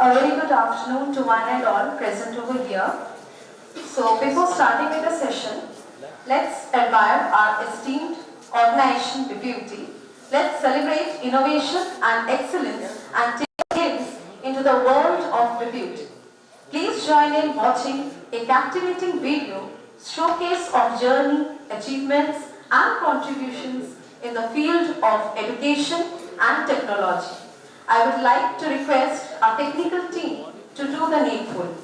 A very good afternoon to one and all present over here. So before starting with the session, let's admire our esteemed organization BPUT. Let's celebrate innovation and excellence and take glimpse into the world of BPUT. Please join in watching a captivating video showcase of journey, achievements and contributions in the field of education and technology. I would like to request our technical team to do the needful.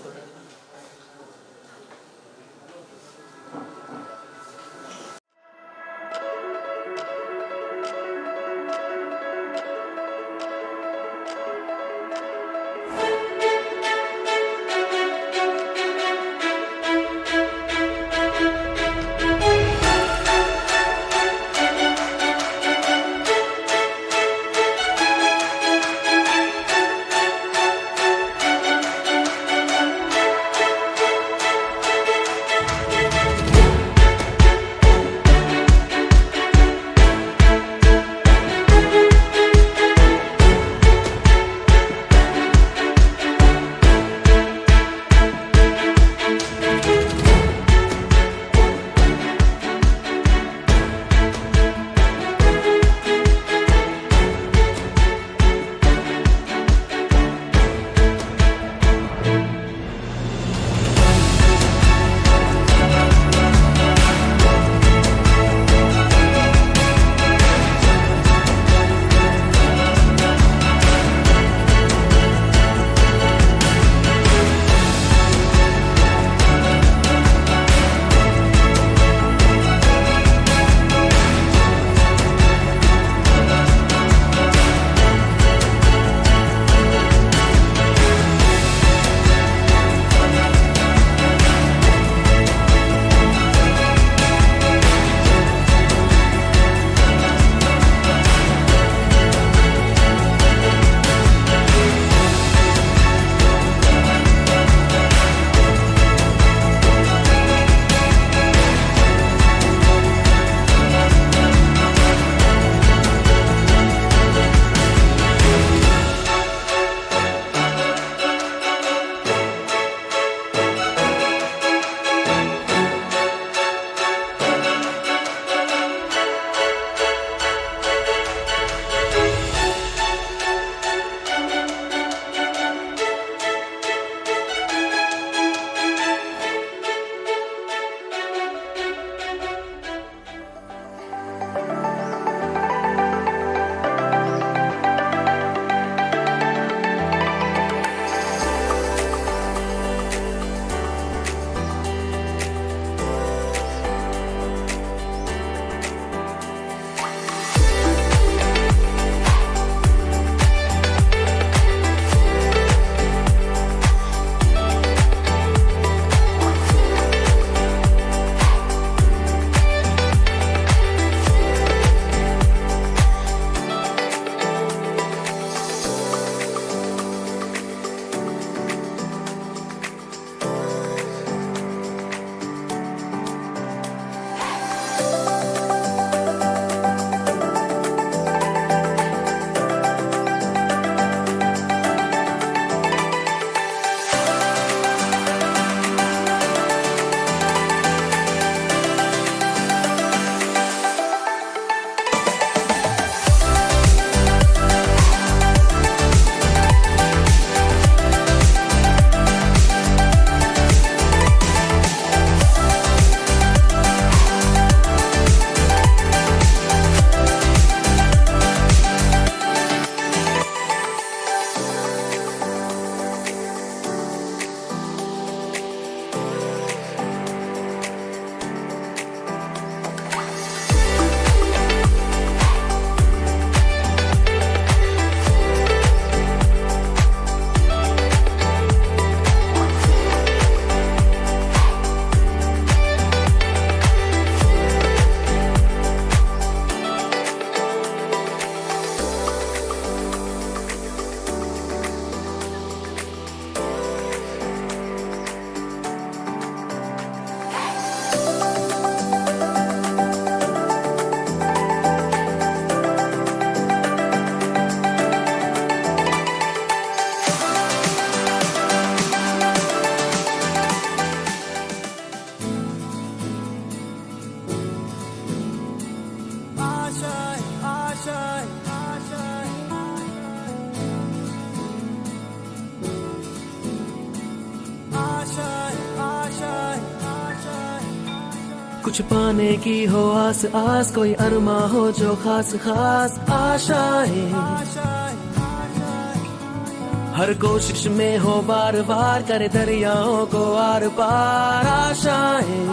कुछ पाने की हो आस आस, कोई अरमा हो जो खास खास आशाएं, हर कोशिश में हो बार बार, करे दरियाओं को आर पार आशाएं,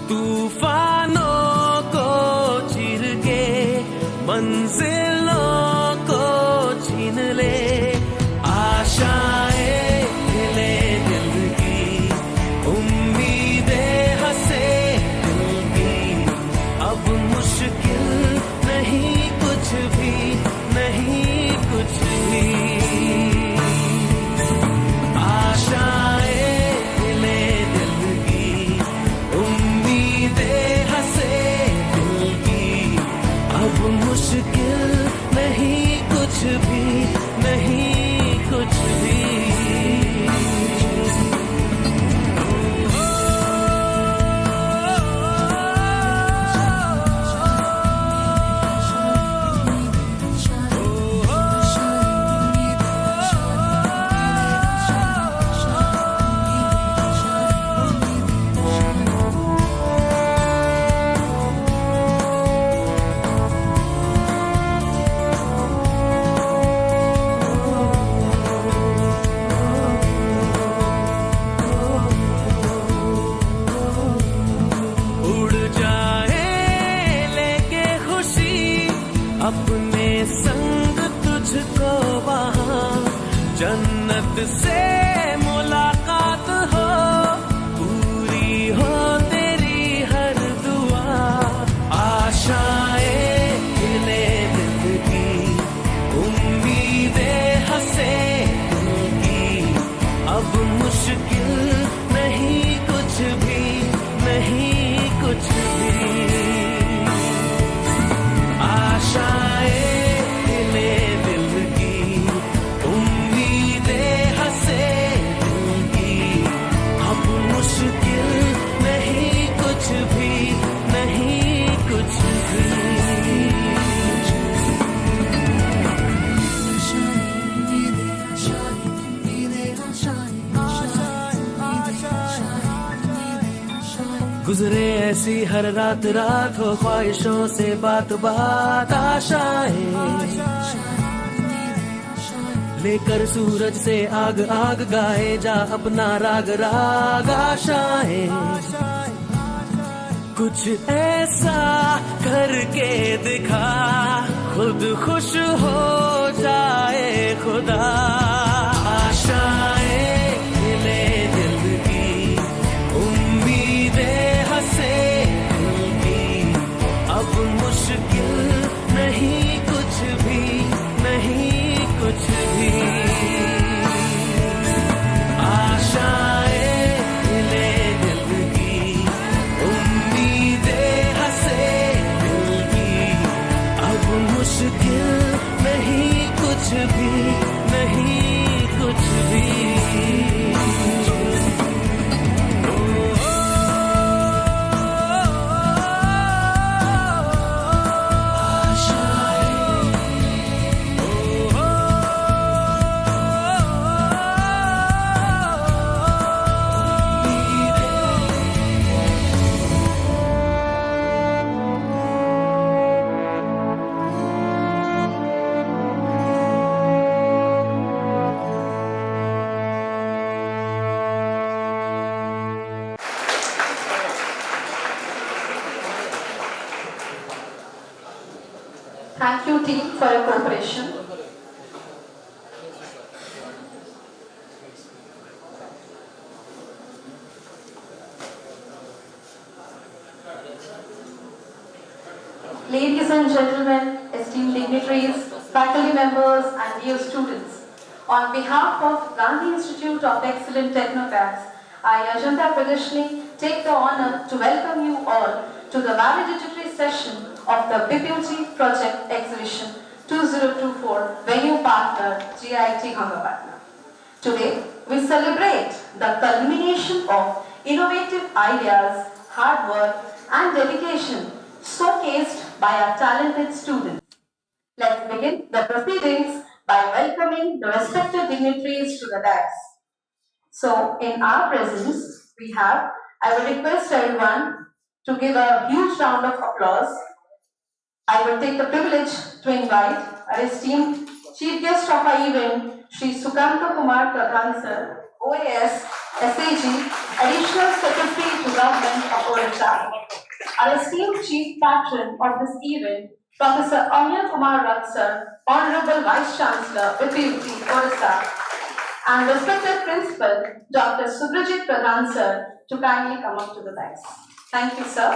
तूफानों को चीर के मंजिलों को छीन ले, आशाएं खिले दिल की, उम्मीदें हंसे दिल की, अब मुश्किल नहीं कुछ भी, नहीं कुछ भी, आशाएं खिले दिल की, उम्मीदें हंसे दिल की, अब मुश्किल नहीं कुछ भी, नहीं कुछ भी। उड़ जाए लेके खुशी अपने संग तुझको वहाँ, जन्नत से मुलाकात हो, पूरी हो तेरी हर दुआ, आशाएं खिले दिल की, उम्मीदें हंसे दिल की, अब मुश्किल नहीं कुछ भी, नहीं कुछ भी, आशाएं खिले दिल की, उम्मीदें हंसे दिल की, अब मुश्किल नहीं कुछ भी, नहीं कुछ भी। गुजरे ऐसी हर रात रात, हो ख्वाहिशों से बात बात, आशाएं लेकर सूरज से आग आग, गाए जा अपना राग राग, आशाएं कुछ ऐसा करके दिखा, खुद खुश हो जाए खुदा, आशाएं खिले दिल की, उम्मीदें हंसे दिल की, अब मुश्किल नहीं कुछ भी, नहीं कुछ भी, आशाएं खिले दिल की, उम्मीदें हंसे दिल की, अब मुश्किल नहीं कुछ भी, नहीं कुछ भी। Thank you, team, for your cooperation. Ladies and gentlemen, esteemed dignitaries, faculty members, and dear students, on behalf of Gandhi Institute of Excellent Technocrats, I, Ajanta Pradeshni, take the honor to welcome you all to the valedictory session of the BPUT Project Exhibition 2024 venue partner G.I.E.T. Ghangapatna. Today, we celebrate the culmination of innovative ideas, hard work, and dedication showcased by our talented students. Let's begin the proceedings by welcoming the respected dignitaries to the dais. So, in our presence, we have I would request everyone to give a huge round of applause. I will take the privilege to invite our esteemed chief guest of our event, Shri Sukanta Kumar Pradhan Sir, OAS, SAG, Additional Secretary to Government of Odisha. Our esteemed chief patron of this event, Professor Anil Kumar Rath Sir, Honorable Vice Chancellor, BPUT, Odisha, and respected Principal, Dr. Subrajit Pradhan Sir, to kindly come up to the dais. Thank you, sir.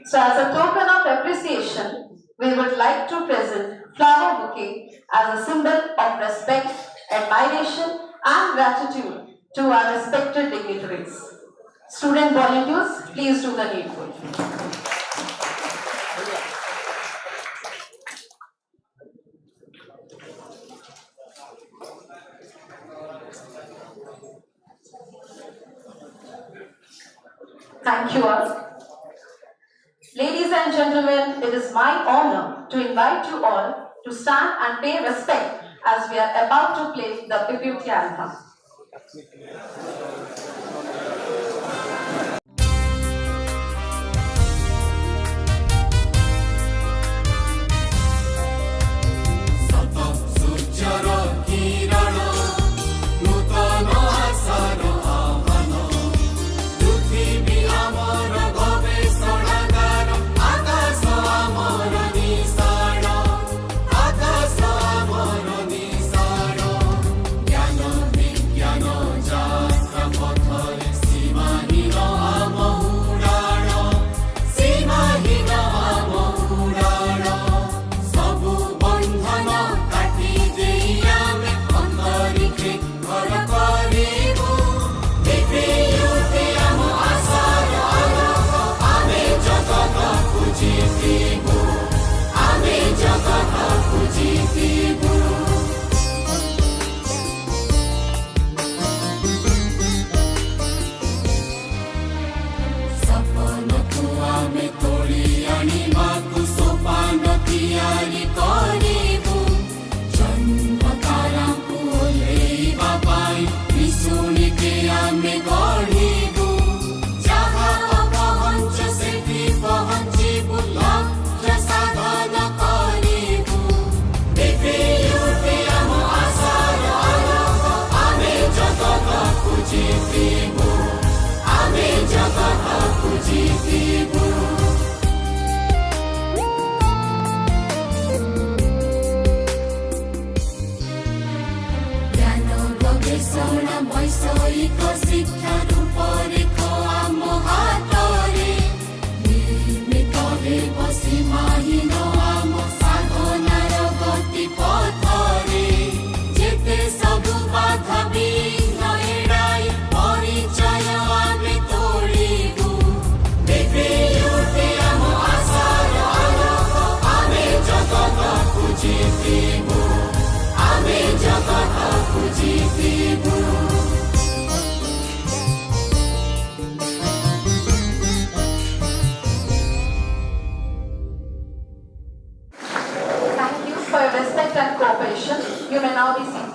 So as a token of appreciation, we would like to present flower bouquet as a symbol of respect, admiration and gratitude to our respected dignitaries. Student volunteers, please do the needful. Thank you all. Ladies and gentlemen, it is my honor to invite you all to stand and pay respect as we are about to play the BPUT anthem. You may now be seated.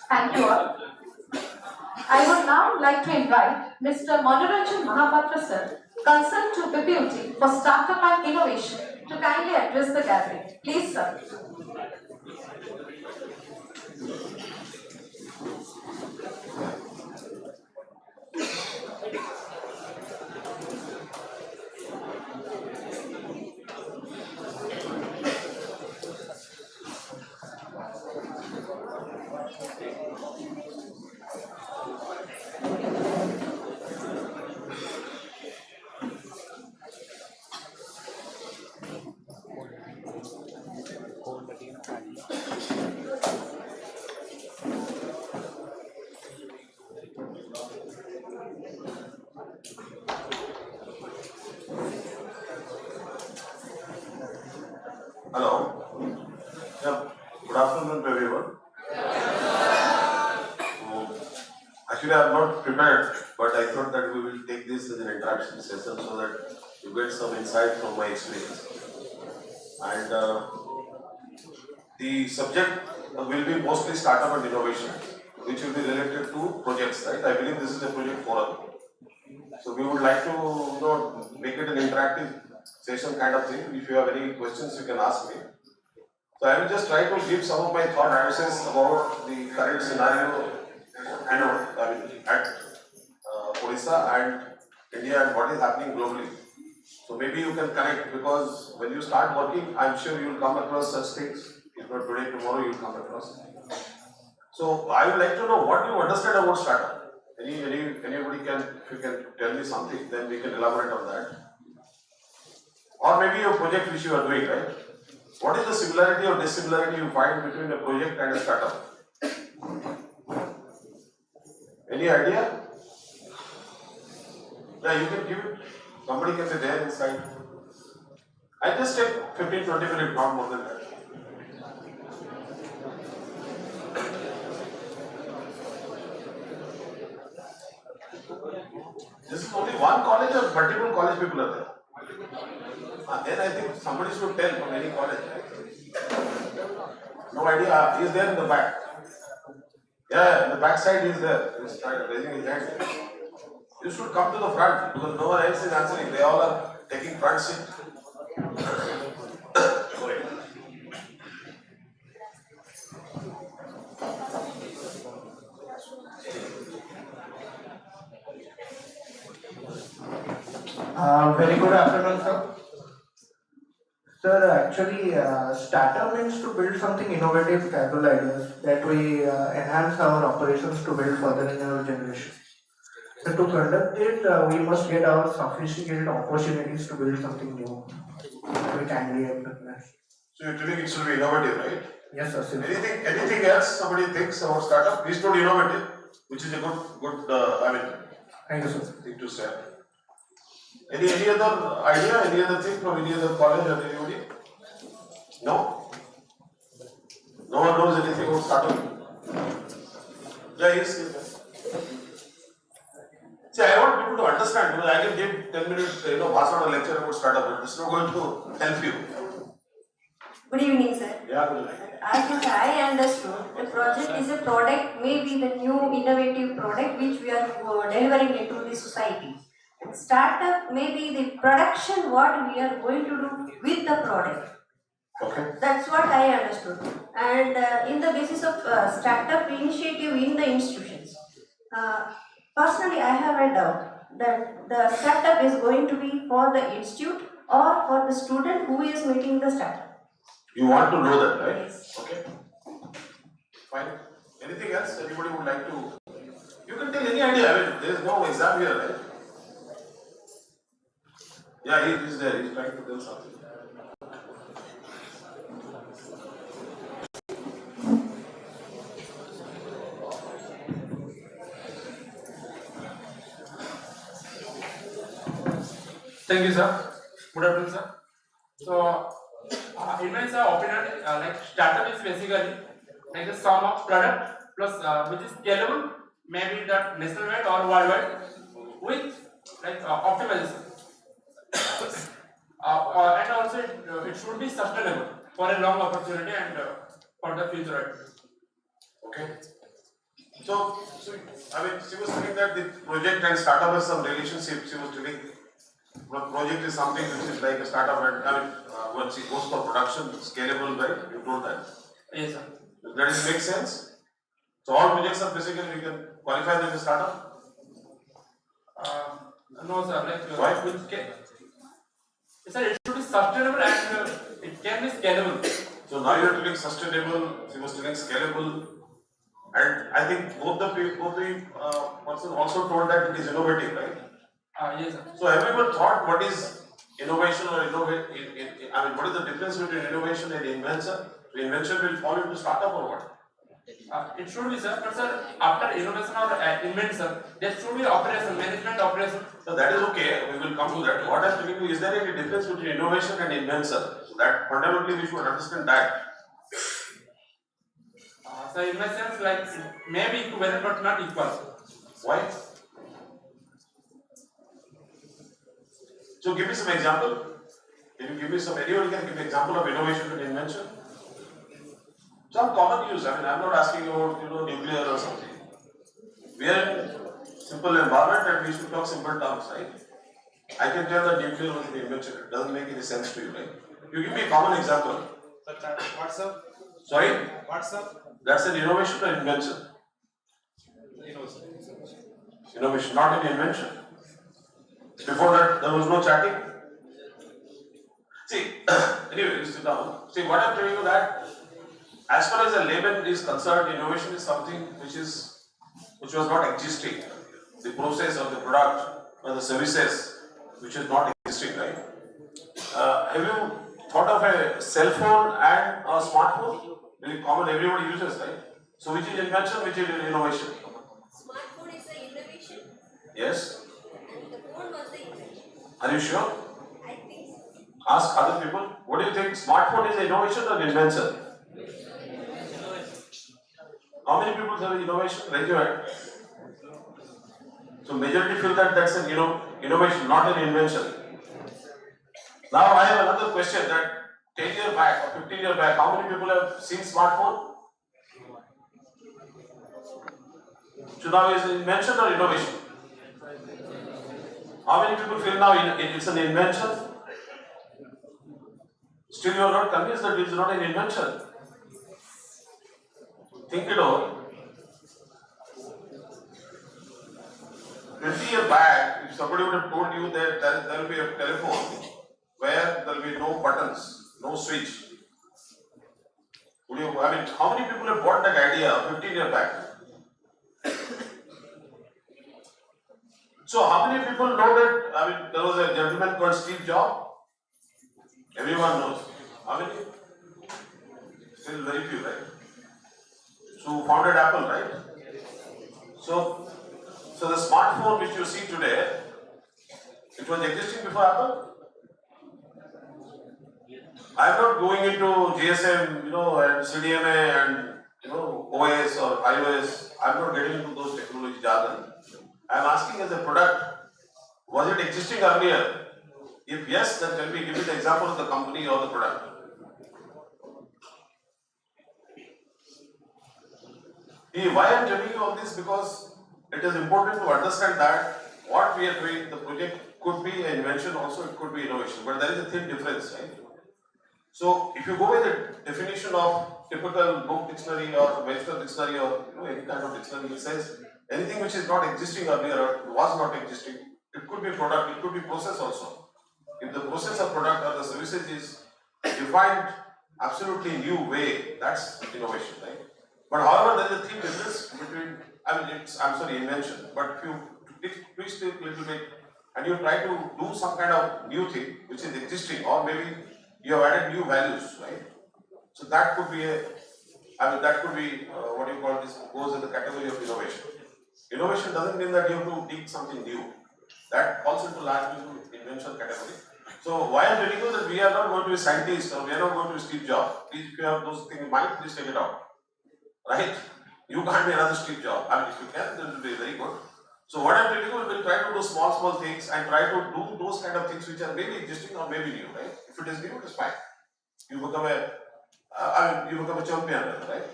Thank you all. I would now like to invite Mr. Manoranjan Mahapatra sir, concerned to BPUT for Startup and Innovation, to kindly address the gathering. Please, sir. Hello. Yeah. Good afternoon, everyone. Actually, I am not prepared, but I thought that we will take this as an interaction session so that you get some insight from my experience. And the subject will be mostly startup and innovation, which will be related to projects, right? I believe this is a project forum. So we would like to make it an interactive session kind of thing. If you have any questions, you can ask me. So I will just try to give some of my thought process about the current scenario, at Odisha and India and what is happening globally. So maybe you can connect, because when you start working, I'm sure you will come across such things. If not today, tomorrow you will come across. So I would like to know what you understand about startup. Anybody can, if you can tell me something, then we can elaborate on that. Or maybe a project which you are doing, right? What is the similarity or dissimilarity you find between a project and a startup? Any idea? Yeah, you can give it. Somebody can be there inside. I just take 15-20 minutes, not more than that. This is only one college or multiple college people are there? Then I think somebody should tell from any college. No idea. He is there in the back. Yeah, in the back side he is there. He is raising his hand. You should come to the front, because no one else is answering. They all are taking front seat. Very good afternoon, sir. Sir, actually, startup means to build something innovative, casual ideas that we enhance our operations to build further in our generation. So to conduct it, we must get our sophisticated opportunities to build something new. We kindly recognize. So you're telling it should be innovative, right? Yes, sir. Sir. Anything else somebody thinks about startup? Please don't innovative, which is a good Thank you, sir. thing to say. Any other idea? Any other thing from any other college or anybody? No? No one knows anything about startup? Yeah, yes. See, I want people to understand, because I can give 10 minutes, bhasan or lecture about startup, but it's not going to help you. Good evening, sir. Yeah, good evening. I think I understood the project is a product, maybe the new innovative product which we are delivering into the society. Startup may be the production what we are going to do with the product. Okay. That's what I understood. And in the basis of startup initiative in the institutions, personally I have a doubt that the startup is going to be for the institute or for the student who is making the startup. You want to know that, right? Yes. Okay. Fine. Anything else anybody would like to? You can tell any idea. There is no exam here, right? Yeah, he is there. He is trying to tell something. Thank you, sir. Good afternoon, sir. So, in my opinion, startup is basically like a sum of product plus which is scalable, maybe that nationwide or worldwide, with optimization. And also it should be sustainable for a long opportunity and for the future. Okay. So she was telling that the project and startup has some relationship. She was telling project is something which is like a startup, and once it goes for production, scalable, right? You told that. Yes, sir. Does that make sense? So all projects are basically, we can qualify them as a startup? No, sir. Why? Sir, it should be sustainable and it can be scalable. So now you are telling sustainable, she was telling scalable, and I think both the person also told that it is innovative, right? Yes, sir. So have you ever thought what is innovation or what is the difference between innovation and invention? The invention will fall into startup or what? It should be, sir. But sir, after innovation or invention, there should be operation, management operation. So that is okay. We will come to that. What I'm telling you, is there any difference between innovation and invention? So that fundamentally we should understand that. So in my sense, it may be equivalent but not equal. Why? So give me some example. Can you give me some, anyone can give me example of innovation and invention? Some common use, I mean, I'm not asking you about, nuclear or something. We are in simple environment and we should talk simple terms, right? I can tell that nuclear was an invention, it doesn't make any sense to you, right? You give me a common example. What's up? Sorry? What's up? That's an innovation or invention? Innovation, not an invention. Before that, there was no chatting. See, anyway, you sit down. See, what I'm telling you that, as far as a layman is concerned, innovation is something which was not existing. The process or the product or the services which is not existing, right? Have you thought of a cell phone and a smartphone? Very common, everybody uses, right? So which is invention, which is innovation? Smartphone is the innovation. Yes. And the phone was the invention. Are you sure? I think so. Ask other people. What do you think? Smartphone is innovation or invention? How many people say innovation? Raise your hand. So majority feel that that's an innovation, not an invention. Now I have another question that 10 years back or 15 years back, how many people have seen smartphone? So now is it invention or innovation? How many people feel now it's an invention? Still you are not convinced that it is not an invention. Think it over. 20 years back, if somebody would have told you that there will be a telephone where there will be no buttons, no switch, would you, I mean, how many people have bought that idea 15 years back? So how many people know that, I mean, there was a gentleman called Steve Jobs? Everyone knows. How many? Still very few, right? So founded Apple, right? So the smartphone which you see today, it was existing before Apple? I am not going into GSM, and CDMA and OS or iOS. I am not getting into those technology jargon. I am asking as a product, was it existing earlier? If yes, then can we give me the example of the company or the product? Why I am telling you all this? Because it is important to understand that what we are doing, the project could be an invention, also it could be innovation, but there is a thin difference, right? So if you go with the definition of typical book dictionary or Webster dictionary or any kind of dictionary, it says anything which is not existing earlier or was not existing, it could be product, it could be process also. If the process or product or the services is defined absolutely new way, that's innovation, right? But however, there is a thin difference between, invention. But if you twist it a little bit and you try to do some kind of new thing which is existing, or maybe you have added new values, right? So that could be what you call this, goes in the category of innovation. Innovation doesn't mean that you have to dig something new. That falls into largely invention category. So why I'm telling you that we are not going to be scientists or we are not going to be Steve Jobs. Please, if you have those things in mind, please take it out. Right? You can't be another Steve Jobs. I mean, if you can, then it will be very good. So what I'm telling you, we'll try to do small things and try to do those kind of things which are maybe existing or maybe new, right? If it is new, it is fine. You become a champion, right?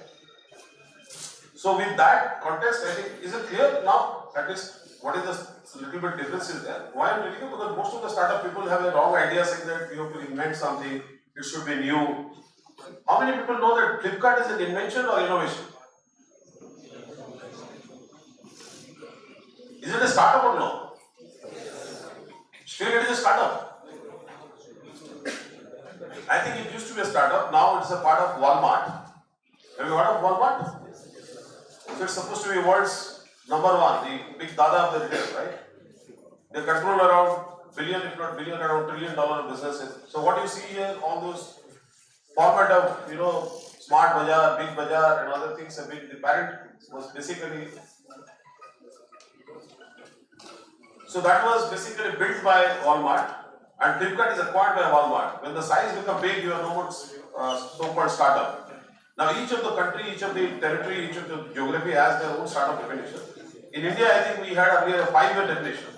So with that context, I think, is it clear now? At least, what is the little bit difference is there? Why I'm telling you? Because most of the startup people have a wrong idea saying that you have to invent something, it should be new. How many people know that Flipkart is an invention or innovation? Is it a startup or no? Still it is a startup. I think it used to be a startup, now it's a part of Walmart. Have you heard of Walmart? So it's supposed to be world's number one, the big dada of the retail, right? They control around billion, if not billion, around $1 trillion businesses. So what you see here, all those format of, Smart Bazaar, Big Bazaar and other things have been, the parent was basically, so that was basically built by Walmart and Flipkart is acquired by Walmart. When the size become big, you are no more so-called startup. Now each of the country, each of the territory, each of the geography has their own startup definition. In India, I think we had earlier a 5-year definition.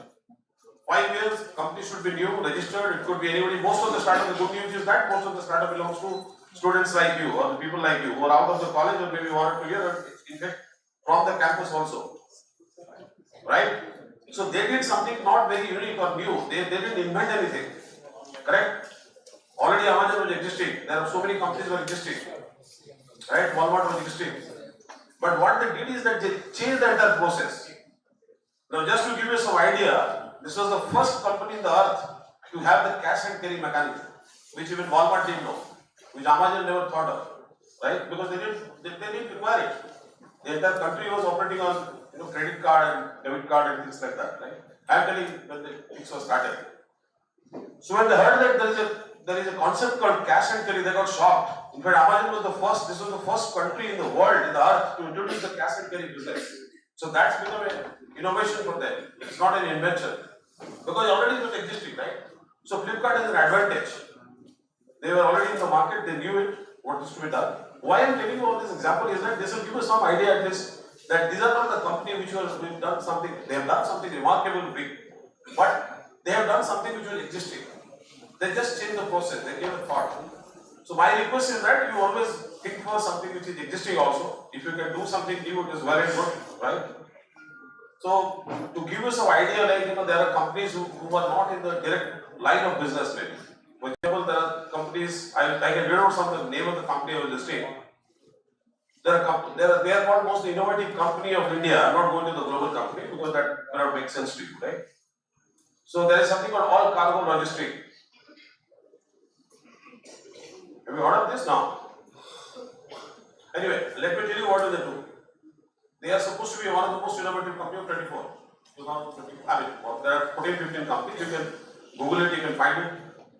5 years, company should be new, registered, it could be anybody. Most of the startup, the good news is that most of the startup belongs to students like you or the people like you who are out of the college or maybe 1 or 2 years, in fact, from the campus also. Right? So they did something not very unique or new. They didn't invent anything. Correct? Already Amazon was existing. There are so many companies were existing. Right? Walmart was existing. But what they did is that they changed the entire process. Now, just to give you some idea, this was the first company in the earth to have the cash and carry mechanism, which even Walmart didn't know, which Amazon never thought of, right? Because they didn't require it. The entire country was operating on credit card and debit card and things like that, right? I'm telling you when the things were started. So when they heard that there is a concept called cash and carry, they got shocked. In fact, Amazon was the first. This was the first country in the world, in the earth, to introduce the cash and carry business. So that's become an innovation for them. It's not an invention because already it was existing, right? So Flipkart is an advantage. They were already in the market. They knew it. What is to be done. Why I'm telling you all this example is that this will give you some idea at least that these are not the company which have done something. They have done something remarkable big, but they have done something which was existing. They just changed the process. They gave a thought. So my request is that you always think for something which is existing also. If you can do something new, it is well and good, right? So to give you some idea, like there are companies who are not in the direct line of business maybe. For example, there are companies, I can read out some of the name of the company I was listing. They are called most innovative company of India. I'm not going to the global company because that may not make sense to you, right? So there is something called all cargo logistics. Have you heard of this now? Anyway, let me tell you what do they do. They are supposed to be one of the most innovative companies of 24. 2020. I mean, there are 14, 15 companies. You can Google it, you can find it.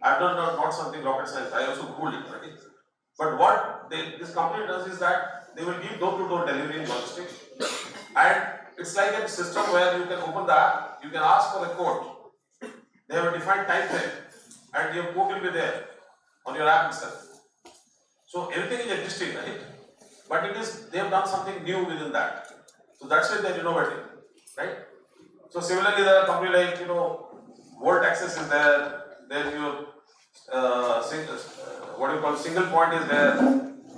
I've done not something rocket science. I also Googled it, right? But what this company does is that they will give door-to-door delivery in logistics. And it's like a system where you can open the app, you can ask for a quote. They have a defined time frame, and your quote will be there on your app itself. So everything is existing, right? But they have done something new within that. So that's why they're innovative, right? So similarly, there are companies like Volt Access is there. Then your what you call single point is there.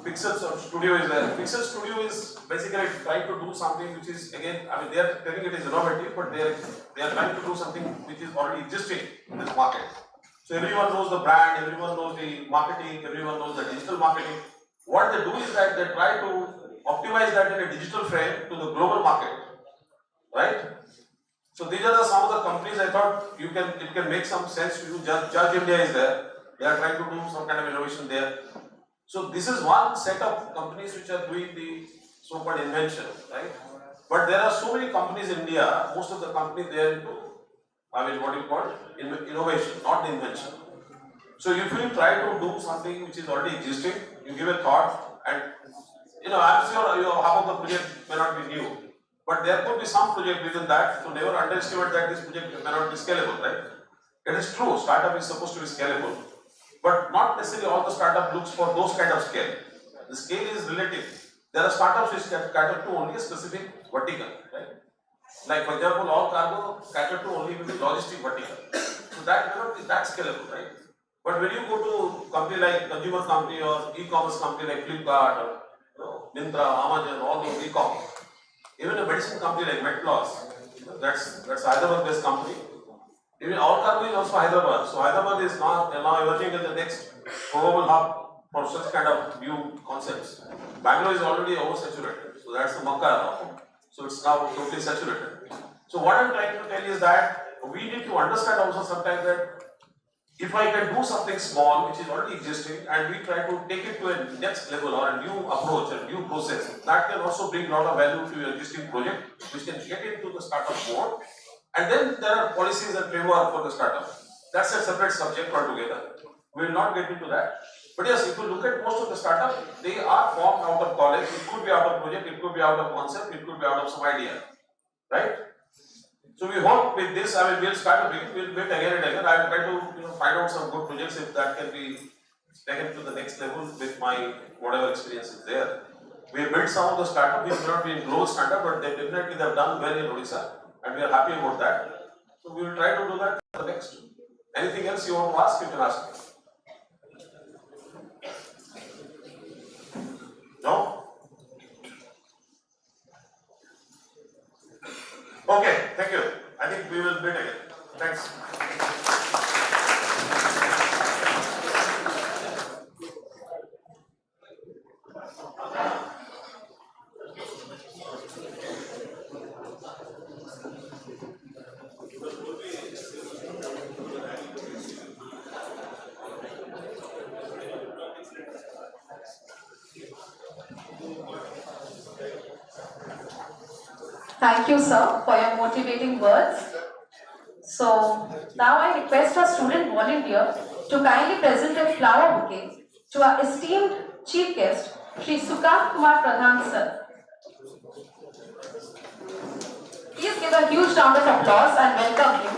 Pixel Studio is there. Pixel Studio is basically trying to do something which is again, I mean, they are telling it is innovative, but they are trying to do something which is already existing in this market. So everyone knows the brand, everyone knows the marketing, everyone knows the digital marketing. What they do is that they try to optimize that in a digital frame to the global market, right? So these are some of the companies I thought it can make some sense to you. Judge India is there. They are trying to do some kind of innovation there. So this is one set of companies which are doing the so-called invention, right? But there are so many companies in India. Most of the companies they are into, I mean, what you call innovation, not the invention. So if you try to do something which is already existing, you give a thought, and I'm sure half of the project may not be new, but there could be some project within that. So never underestimate that this project may not be scalable, right? It is true, startup is supposed to be scalable, but not necessarily all the startup looks for those kind of scale. The scale is relative. There are startups which cater to only a specific vertical, right? Like for example, all cargo cater to only the logistic vertical. So that may not be that scalable, right? But when you go to company like consumer company or e-commerce company like Flipkart or Myntra, Amazon, all those e-commerce, even a medicine company like MedPlus, that's Hyderabad-based company. Even our cargo is also Hyderabad. So Hyderabad is now emerging as the next probable hub for such kind of new concepts. Bangalore is already oversaturated. So that's the Makkah now. So it's now totally saturated. So what I'm trying to tell is that we need to understand also sometimes that if I can do something small which is already existing and we try to take it to a next level or a new approach, a new process, that can also bring a lot of value to your existing project, which can get into the startup mode. And then there are policies and framework for the startup. That's a separate subject altogether. We will not get into that. But yes, if you look at most of the startups, they are formed out of college. It could be out of project, it could be out of concept, it could be out of some idea, right? So we hope with this, we'll start a bit, we'll build again and again. I will try to find out some good projects if that can be taken to the next level with my whatever experience is there. We have built some of the startup, we may not be in global startup, but they definitely have done well in Odisha, and we are happy about that. So we will try to do that. the next. Anything else you want to ask, you can ask me. No? Okay, thank you. I think we will meet again. Thanks. Thank you, sir, for your motivating words. So now I request our student volunteer to kindly present a flower bouquet to our esteemed chief guest, Shri Sukant Kumar Pradhan, sir. Please give a huge round of applause and welcome him.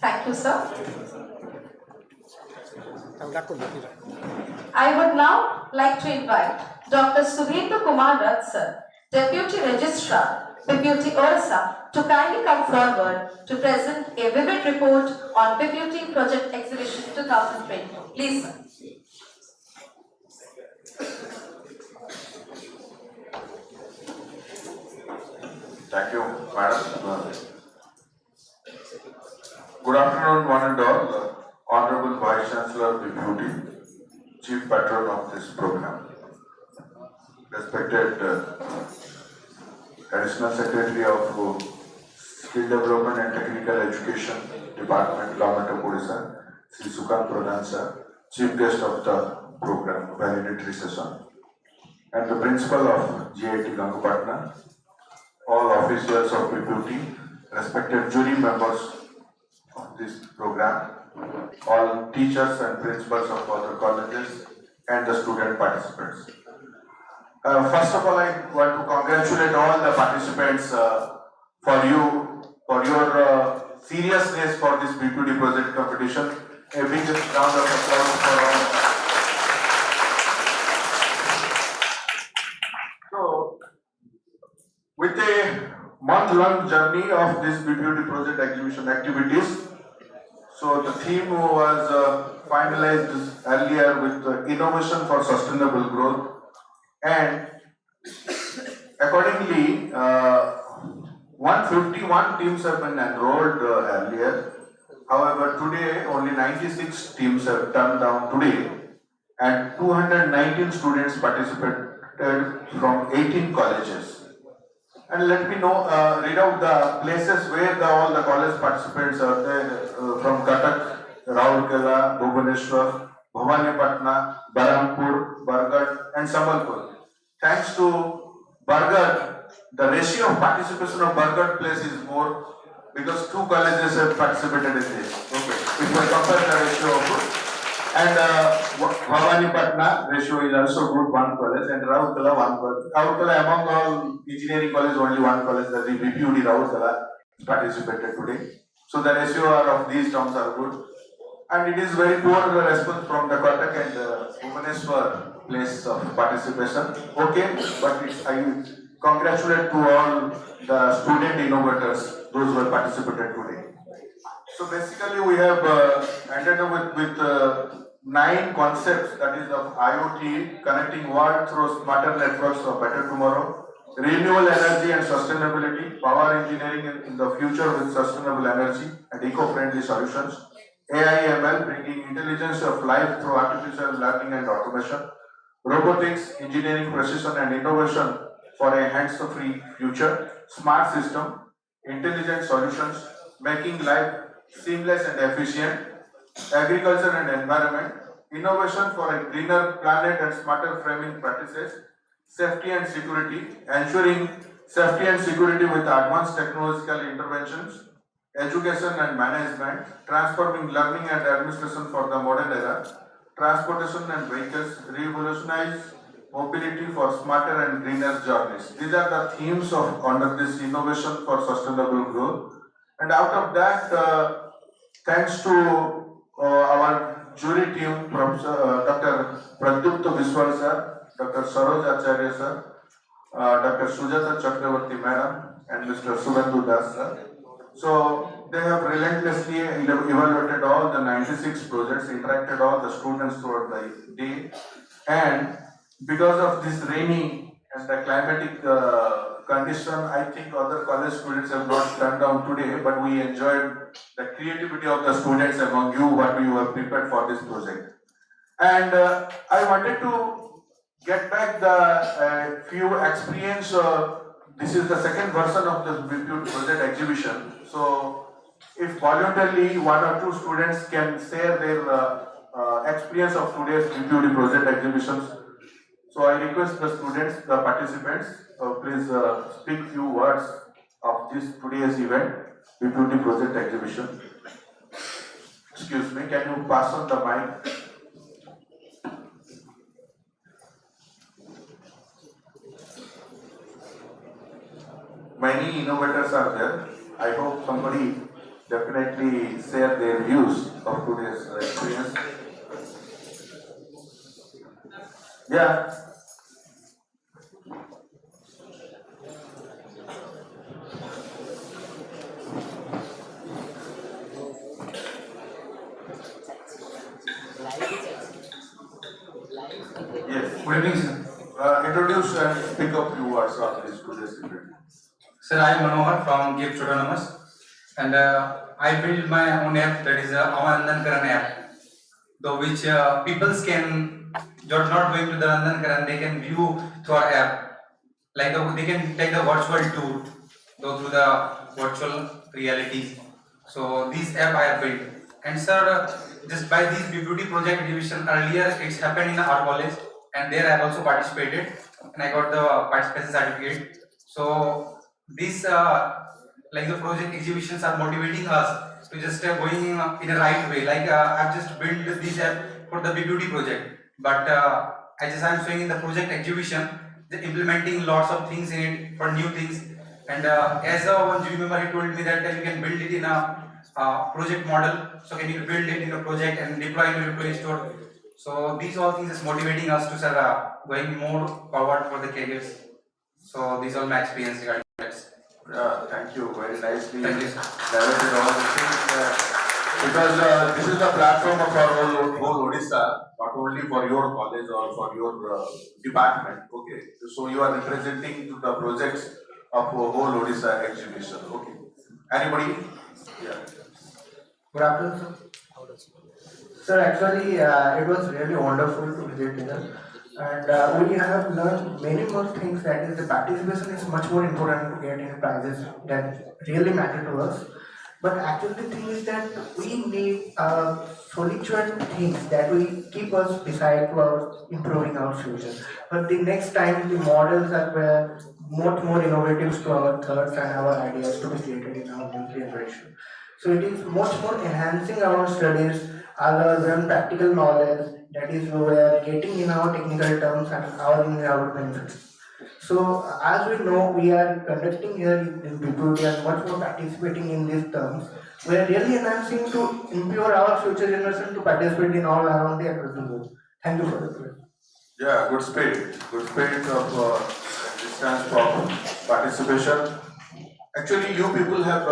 Thank you, sir. I would now like to invite Dr. Subhendu Kumar Rath, sir, Deputy Registrar, BPUT Orissa, to kindly come forward to present a vivid report on BPUT Project Exhibition 2024. Please, sir. Thank you, Madam. Good afternoon, one and all. Honorable Vice Chancellor, BPUT, Chief Patron of this program, respected Additional Secretary of Skill Development and Technical Education Department, Government of Odisha, Sri Sukant Pradhan sir, Chief Guest of the program, Valedictory session, and the Principal of G.I.E.T. Ghangapatna, all officials of BPUT, respected jury members of this program, all teachers and principals of other colleges, and the student participants. First of all, I want to congratulate all the participants for your seriousness for this BPUT project competition. A big round of applause for all. So, with a month-long journey of this BPUT project exhibition activities, so the theme was finalized earlier with innovation for sustainable growth, and accordingly 151 teams have been enrolled earlier. However, today only 96 teams have turned down today, and 219 students participated from 18 colleges. And let me know, read out the places where all the college participants are there, from Cuttack, Rourkela, Bhubaneswar, Bhawanipatna, Berhampur, Bargarh and Sambalpur. Thanks to Bargarh, the ratio of participation of Bargarh place is more because 2 colleges have participated in this. Okay, if we compare the ratio of and Bhawanipatna ratio is also good, 1 college, and Rourkela 1 college. Rourkela among all engineering college only 1 college, that is BPUT Rourkela participated today. So the ratio of these terms are good, and it is very poor response from the Cuttack and Bhubaneswar place of participation. Okay, but I congratulate to all the student innovators, those who have participated today. So basically we have ended up with 9 concepts, that is of IoT, connecting world through smarter networks for better tomorrow, renewable energy and sustainability, power engineering in the future with sustainable energy and eco-friendly solutions, AI ML bringing intelligence of life through artificial learning and automation, robotics, engineering precision and innovation for a hands-free future, smart system, intelligent solutions, making life seamless and efficient, agriculture and environment, innovation for a greener planet and smarter framing practices, safety and security, ensuring safety and security with advanced technological interventions, education and management, transforming learning and administration for the modern era, transportation and vehicles, revolutionize mobility for smarter and greener journeys. These are the themes of under this innovation for sustainable growth. And out of that, thanks to our jury team, Professor Dr. Pradyupta Viswal sir, Dr. Saroj Acharya sir, Dr. Sujata Chakravarti madam, and Mr. Subandhu Das sir. So they have relentlessly evaluated all the 96 projects, interacted all the students throughout the day, and because of this rainy and the climatic condition, I think other college students have not turned down today, but we enjoyed the creativity of the students among you, what you have prepared for this project. And I wanted to get back the few experience. This is the second version of the BPUT project exhibition. So, if voluntarily one or two students can share their experience of today's BPUT project exhibitions. So, I request the students, the participants, please speak few words of this today's event, BPUT project exhibition. Excuse me, can you pass on the mic? Many innovators are there. I hope somebody definitely share their views of today's experience. Yeah. Yes. Good evening, sir. Introduce and speak up few words on this today's event. Sir, I am Manohar from GIET Autonomous, and I built my own app, that is Avandan Karan app, though which people can, you're not going to the Nandan Karan, they can view through our app, like they can take the virtual tour, go through the virtual realities. So this app I have built, and sir, just by this BPUT project division earlier, it's happened in our college, and there I have also participated, and I got the participation certificate. So these like the project exhibitions are motivating us to just going in a right way. Like I've just built this app for the BPUT project, but I'm showing in the project exhibition, implementing lots of things in it for new things. And as one GU member, he told me that you can build it in a project model. So can you build it in a project and deploy in your Play Store? So these all things is motivating us to start going more forward for the careers. So these are my experience regarding that. Thank you. Very nicely Thank you. narrated all the things. Because this is the platform of our whole Odisha, not only for your college or for your department. Okay. So you are representing to the projects of whole Odisha exhibition. Okay. Anybody? Yeah. Good afternoon, sir. Sir, actually, it was really wonderful to visit here, and we have learned many more things. That is, the participation is much more important to get in prizes that really matter to us. But actually, the thing is that we need solitude things that will keep us beside to our improving our future. But the next time, the models are much more innovative to our thoughts and our ideas to be created in our new generation. So it is much more enhancing our studies other than practical knowledge that is we are getting in our technical terms and our benefits. So as we know, we are conducting here in people, we are much more participating in these terms. We are really enhancing to improve our future generation to participate in all around the across the world. Thank you for the question. Yeah, good spirit of distance from participation. Actually, you people have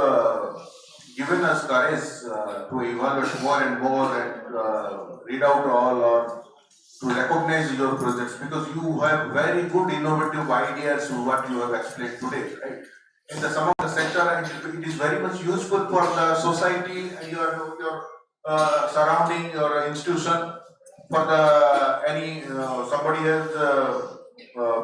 given us courage to evaluate more and more and read out all or to recognize your projects because you have very good innovative ideas what you have explained today, right? In the some of the sector, and it is very much useful for the society and your surrounding, your institution. For the any somebody has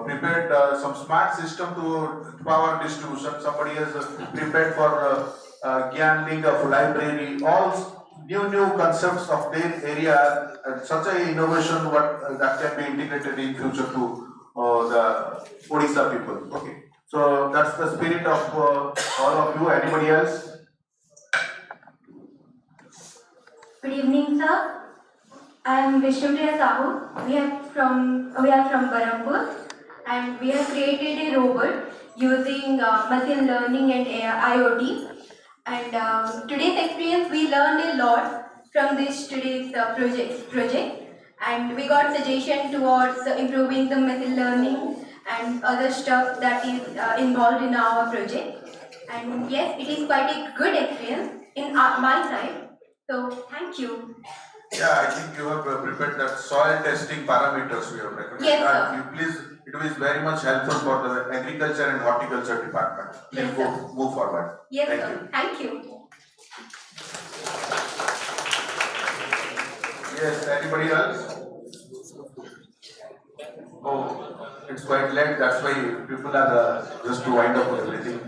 prepared some smart system to power distribution. Somebody has prepared for Gyan Link of library. All new concepts of their area. Such a innovation what that can be integrated in future to the Odisha people. Okay. So that's the spirit of all of you. Anybody else? Good evening, sir. I am Vishnupriya Sahu. We are from Barampur, and we have created a robot using machine learning and IoT. And today's experience, we learned a lot from this today's project, and we got suggestion towards improving the method learning and other stuff that is involved in our project. And yes, it is quite a good experience in my side. So thank you. Yeah, I think you have prepared that soil testing parameters we have recommended. Yes, sir. And you please, it is very much helpful for the agriculture and horticulture department. Please Yes, sir. move forward. Yes, Thank sir. you. Thank you. Yes, anybody else? Oh, it's quite late, that's why people are just to wind up everything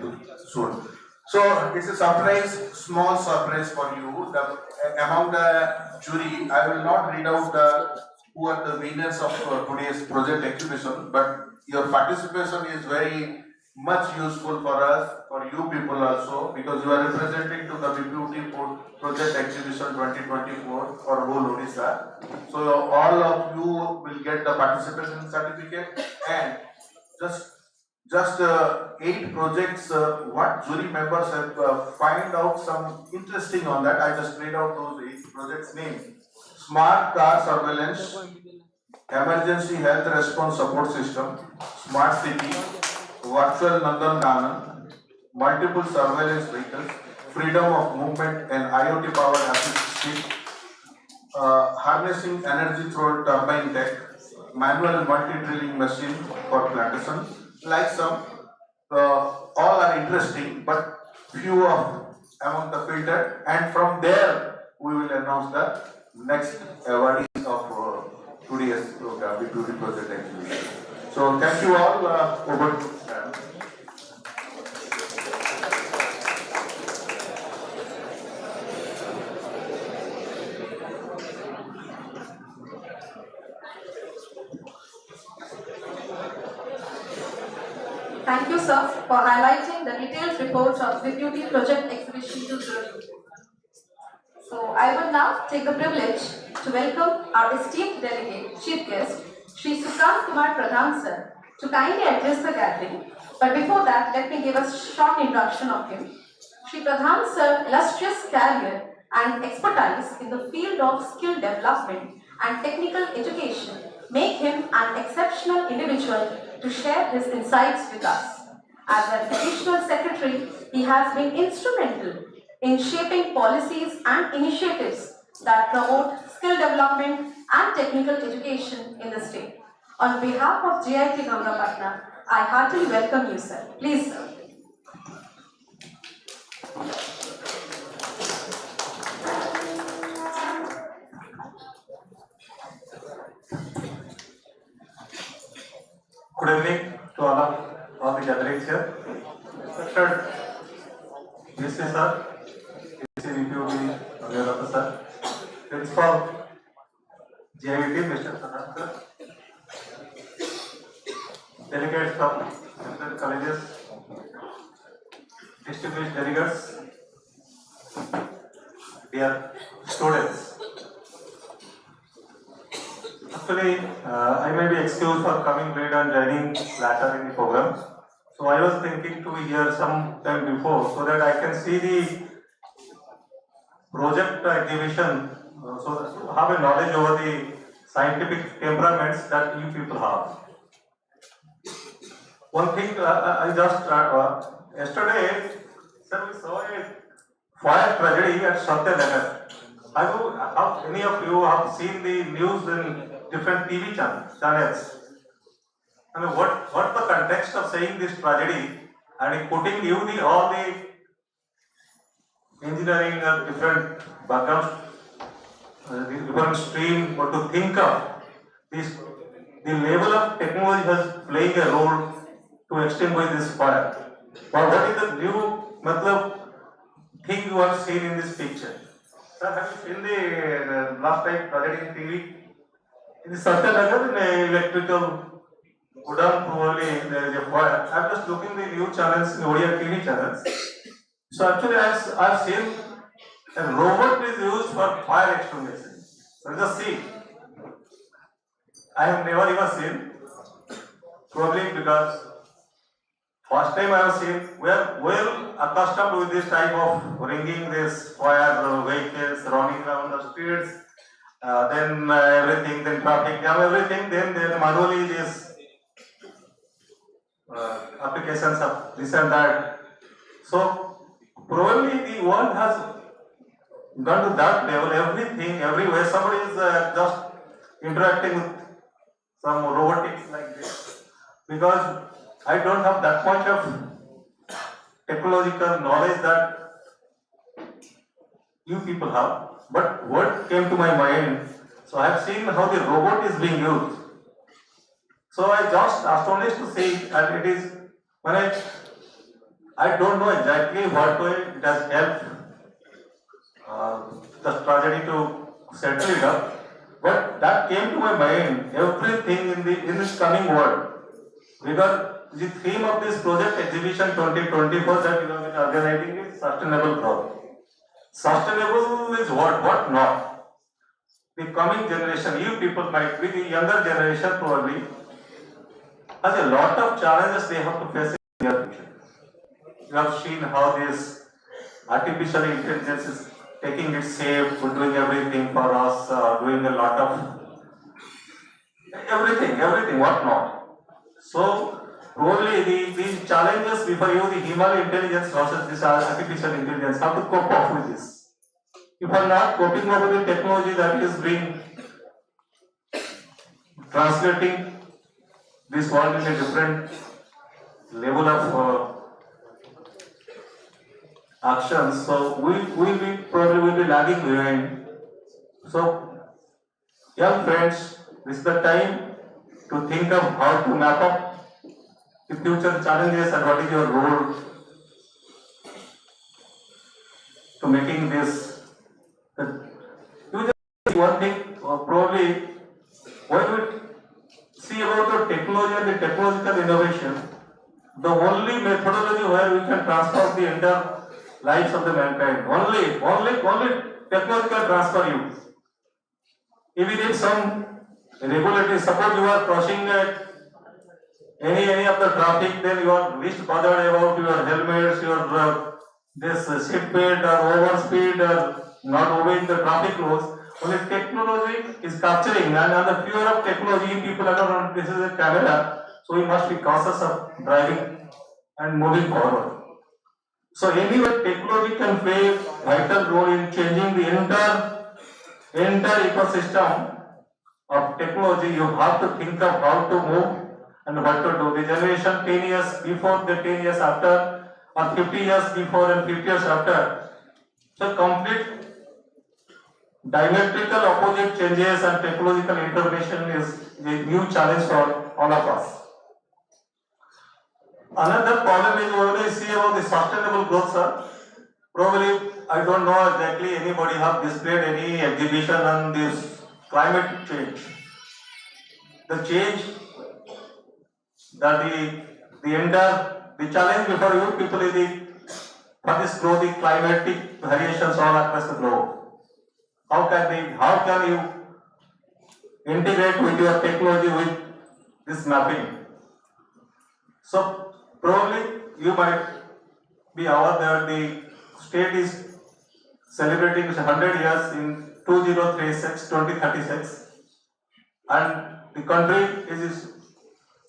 soon. So it's a surprise, small surprise for you. Among the jury, I will not read out who are the winners of today's project exhibition, but your participation is very much useful for us, for you people also, because you are representing to the BPUT project exhibition 2024 for whole Odisha. So all of you will get the participation certificate, and just 8 projects. What jury members have find out some interesting on that. I just read out those 8 projects name: smart car surveillance, emergency health response support system, smart city, virtual Nandan Ganan, multiple surveillance vehicles, freedom of movement and IoT powered assisted, harnessing energy through turbine tech, manual multi-drilling machine for plantation. Like some, all are interesting, but few of among the filtered, and from there we will announce the next awardees of today's program, BPUT project exhibition. So thank you all. Over to Sam. Thank you, sir, for highlighting the detailed report of the beauty project exhibition to jury. So I will now take the privilege to welcome our esteemed delegate, chief guest, Shri Sukant Kumar Pradhan sir, to kindly address the gathering. But before that, let me give a short introduction of him. Shri Pradhan sir's illustrious career and expertise in the field of skill development and technical education make him an exceptional individual to share his insights with us. As an additional secretary, he has been instrumental in shaping policies and initiatives that promote skill development and technical education in the state. On behalf of GIET Ghangapatna, I heartily welcome you, sir. Please, sir. Good evening to all the gatherings here. Respected VC sir, VC BPUT Ghangapatna sir, Principal G.I.E.T Mr. Pradhan sir, delegates from different colleges, distinguished delegates, dear students. Actually, I may be excused for coming late and joining later in the program. So I was thinking to be here some time before so that I can see the project exhibition, so have a knowledge over the scientific temperaments that you people have. One thing I just yesterday, sir, we saw a fire tragedy at Satyanagar. Have any of you have seen the news in different TV channels? I mean, what the context of saying this tragedy and putting you all the engineering or different backgrounds, different stream, what to think of this, the level of technology has playing a role to extinguish this fire. But what is the new thing you have seen in this picture? Sir, have you seen the last time tragedy in TV? In the Satyanagar, in a electrical godown, probably there is a fire. I'm just looking the new channels, in Odia TV channels. So actually, I've seen a robot is used for fire extinguishing. So just see. I have never even seen. Probably because first time I have seen where accustomed with this type of ringing, this fire vehicles running around the streets, then everything, then traffic jam, everything, then manually this applications of this and that. So probably the world has gone to that level, everything, everywhere. Somebody is just interacting with some robotics like this. Because I don't have that much of technological knowledge that you people have. But what came to my mind, so I have seen how the robot is being used. So I just astonished to see, and it is when I don't know exactly what way it has helped the tragedy to settle it up, but that came to my mind. Everything in this coming world, because the theme of this project exhibition 2024 that you have been organizing is sustainable growth. Sustainable is what not. The coming generation, you people might be the younger generation probably, has a lot of challenges they have to face in their future. You have seen how this artificial intelligence is taking its shape, doing everything for us, doing a lot of everything, what not. So probably the challenges before you, the human intelligence versus this artificial intelligence, how to cope up with this. If you are not coping up with the technology that is being translating this world in a different level of actions, so we will be probably will be lagging behind. So, young friends, this is the time to think of how to map up the future challenges and what is your role to making this. You just one thing, probably when we see about the technology and the technological innovation, the only methodology where we can transform the entire lives of the mankind, only technological transfer you. If you need some regulatory, suppose you are crossing any of the traffic, then you are least bothered about your helmets, your this seat belt or overspeed or not obeying the traffic laws. Only technology is capturing, and the fear of technology, people are not, this is a camera, so we must be cautious of driving and moving forward. So anyway, technology can play a vital role in changing the entire ecosystem of technology. You have to think of how to move and what to do. The generation 10 years before, the 10 years after, or 50 years before and 50 years after. So complete diametrical opposite changes and technological intervention is a new challenge for all of us. Another problem is when we see about the sustainable growth, sir. Probably I don't know exactly anybody have displayed any exhibition on this climate change. The change that the challenge before you people is for this growth, the climatic variations all across the globe. How can you integrate with your technology with this mapping? So probably you might be aware that the state is celebrating 100 years in 2036, and the country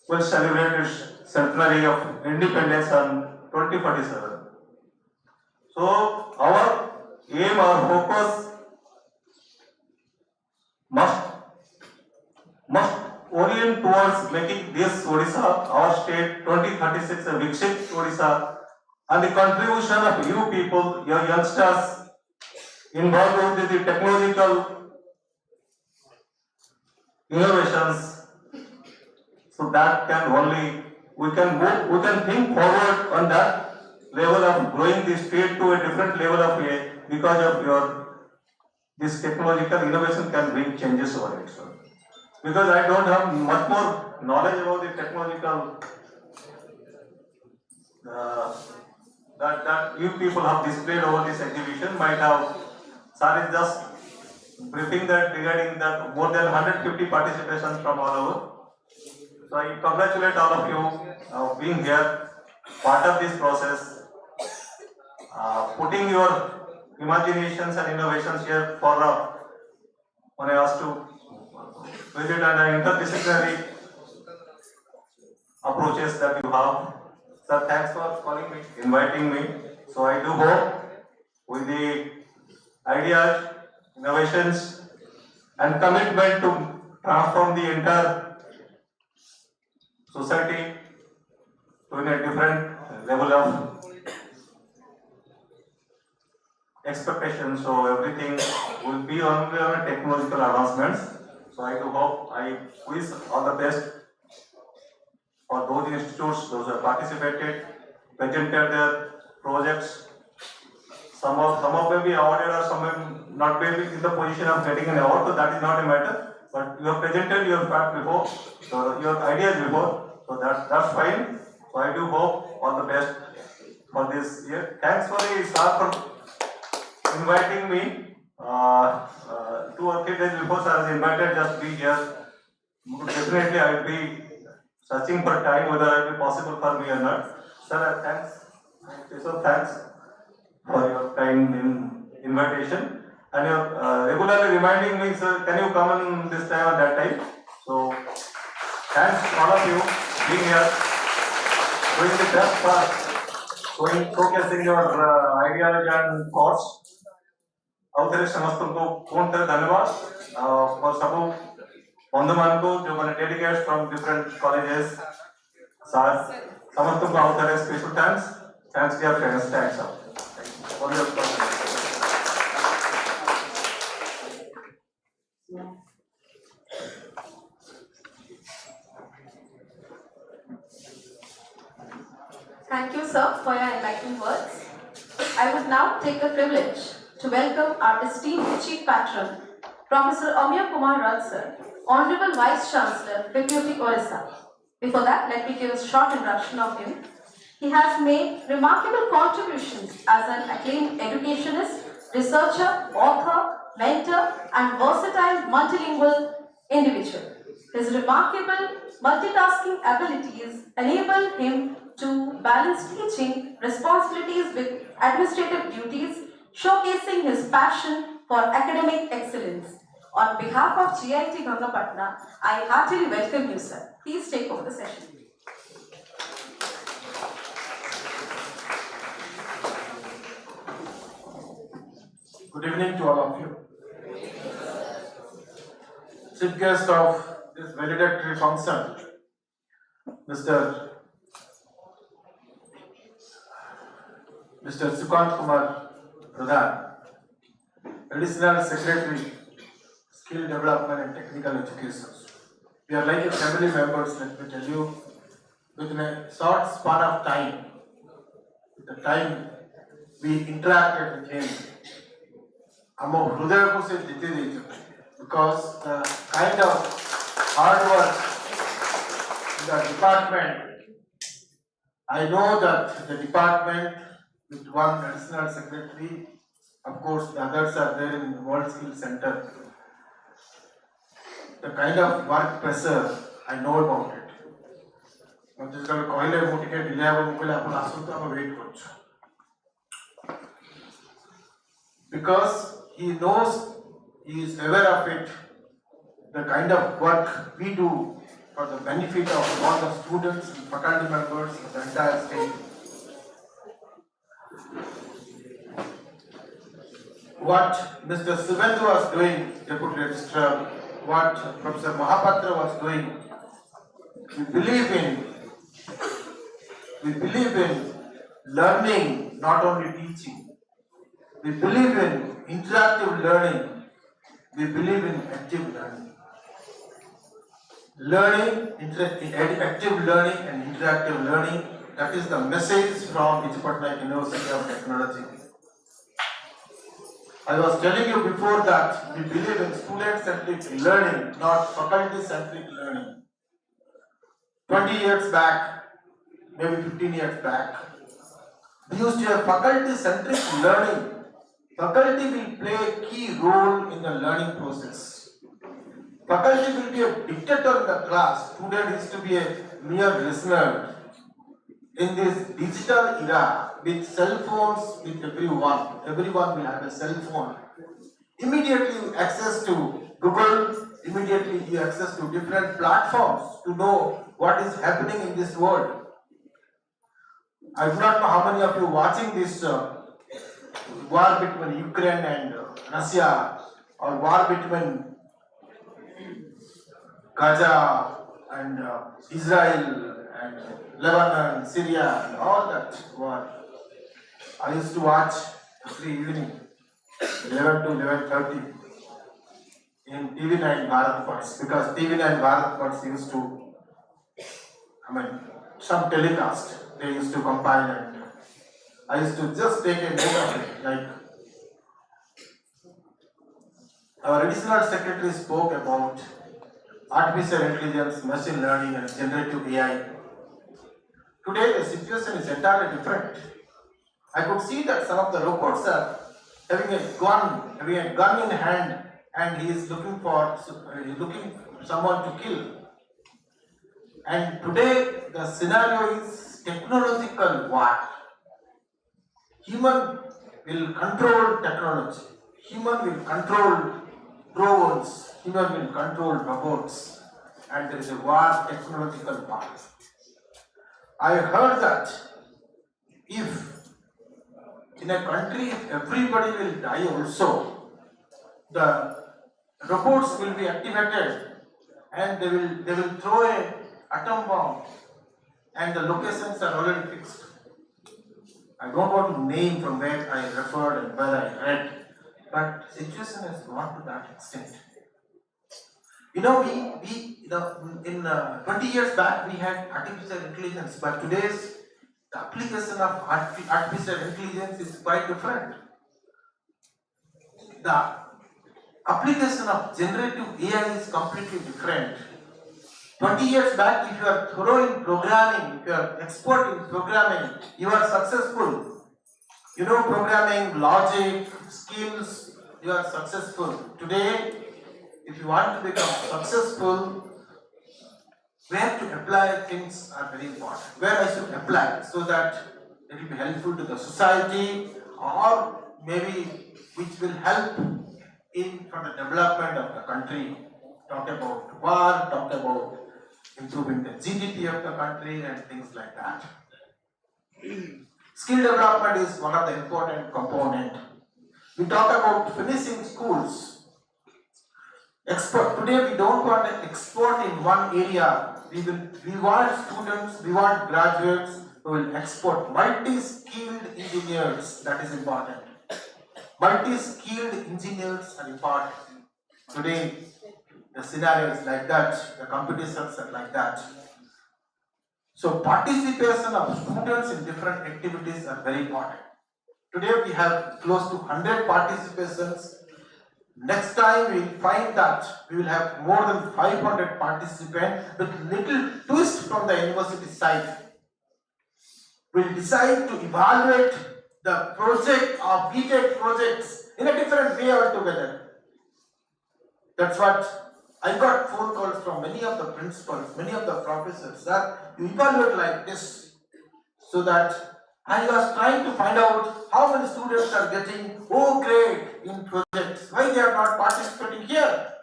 will celebrate its centenary of independence on 2047. So our aim, our focus must orient towards making this Odisha, our state, 2036 a Viksit Odisha, and the contribution of you people, your youngsters, involved with the technological innovations, so that can only, we can think forward on that level of growing the state to a different level of a, because of this technological innovation can bring changes over it. So, because I don't have much more knowledge about the technological that you people have displayed over this exhibition, might have, sir is just briefing that regarding that more than 150 participations from all over. So I congratulate all of you being here, part of this process. putting your imaginations and innovations here for when I asked to visit and interdisciplinary approaches that you have. Sir, thanks for calling me, inviting me. So I do hope with the ideas, innovations, and commitment to transform the entire society to a different level of expectation. So everything will be only on technological advancements. So I do hope, I wish all the best for those institutes, those who have participated, presented their projects. Some of may be awarded or some may not be in the position of getting an award, so that is not a matter. But you have presented your fact before, so your ideas before, so that's fine. So I do hope all the best for this year. Thanks for the sir for inviting me. 2 or 3 days before sir has invited, just be here. Definitely I will be searching for time whether it will be possible for me or not. Sir, thanks. So thanks for your kind invitation, and you're regularly reminding me, sir, can you come in this time or that time? So thanks all of you being here, doing the best for showcasing your ideas and thoughts. आउथरे समस्त को phone कर धन्यवाद और सब बंधुमान को जो मैंने delegates from different colleges sir समस्त को आउथरे special thanks dear friends thanks for your Thank you, sir, for your enlightening words. I would now take the privilege to welcome our esteemed Chief Patron, Professor Amya Kumar Raj, sir, Honorable Vice Chancellor, BPUT Orissa. Before that, let me give a short introduction of him. He has made remarkable contributions as an acclaimed educationist, researcher, author, mentor, and versatile multilingual individual. His remarkable multitasking abilities enable him to balance teaching responsibilities with administrative duties, showcasing his passion for academic excellence. On behalf of GIET Ghangapatna, I heartily welcome you, sir. Please take over the session. Good evening to all of you. Chief guest of this valedictory function, Mr. Sukant Kumar Pradhan, Additional Secretary, Skill Development and Technical Education. We are like a family members, let me tell you, within a short span of time, the time we interacted with him, Amo Hruday ko se jite deite, because the kind of hard work in the department, I know that the department with one additional secretary, of course the others are there in the World Skill Center. The kind of work pressure, I know about it. Because he knows, he is aware of it, the kind of work we do for the benefit of all the students and faculty members of the entire state. What Mr. Suvendu was doing, Deputy Registrar, what Professor Mahapatra was doing, we believe in learning, not only teaching. We believe in interactive learning. We believe in active learning. Active learning and interactive learning, that is the message from Ghangapatna University of Technology. I was telling you before that we believe in student-centric learning, not faculty-centric learning. 20 years back, maybe 15 years back, we used to have faculty-centric learning. Faculty will play a key role in the learning process. Faculty will be a dictator in the class. Student is to be a mere listener. in this digital era with cell phones with everyone will have a cell phone. Immediately you access to Google, immediately you access to different platforms to know what is happening in this world. I do not know how many of you watching this war between Ukraine and Russia, or war between Gaza and Israel and Lebanon, Syria, and all that war. I used to watch every evening, 11 to 11:30 in TV9 Bharat Parts, because TV9 Bharat Parts used to, some telecast they used to compile, and I used to just take a note of it. Like, our additional secretary spoke about artificial intelligence, machine learning, and generative AI. Today the situation is entirely different. I could see that some of the robots are having a gun in hand, and he is looking for someone to kill. And today the scenario is technological war. Human will control technology. Human will control drones. Human will control robots. And there is a war, technological war. I heard that if in a country everybody will die also, the robots will be activated and they will throw a atom bomb, and the locations are already fixed. I don't want to name from where I referred and where I read, but situation has gone to that extent. In 20 years back we had artificial intelligence, but today's the application of artificial intelligence is quite different. The application of generative AI is completely different. 20 years back, if you are thorough in programming, if you are expert in programming, you are successful. You know programming, logic, skills, you are successful. Today, if you want to become successful, where to apply things are very important. Where I should apply so that it will be helpful to the society, or maybe which will help in for the development of the country. Talk about war, talk about improving the GDP of the country and things like that. Skill development is one of the important components. We talk about finishing schools. Today we don't want to export in one area. We want students, we want graduates who will export. Multi-skilled engineers, that is important. Multi-skilled engineers are important. Today the scenario is like that, the competitions are like that. So participation of students in different activities are very important. Today we have close to 100 participations. Next time we will find that we will have more than 500 participants with little twist from the university side. We will decide to evaluate the project of BPUT projects in a different way altogether. That's what I got phone calls from many of the principals, many of the professors, that you evaluate like this, so that I was trying to find out how many students are getting O grade in projects, why they are not participating here.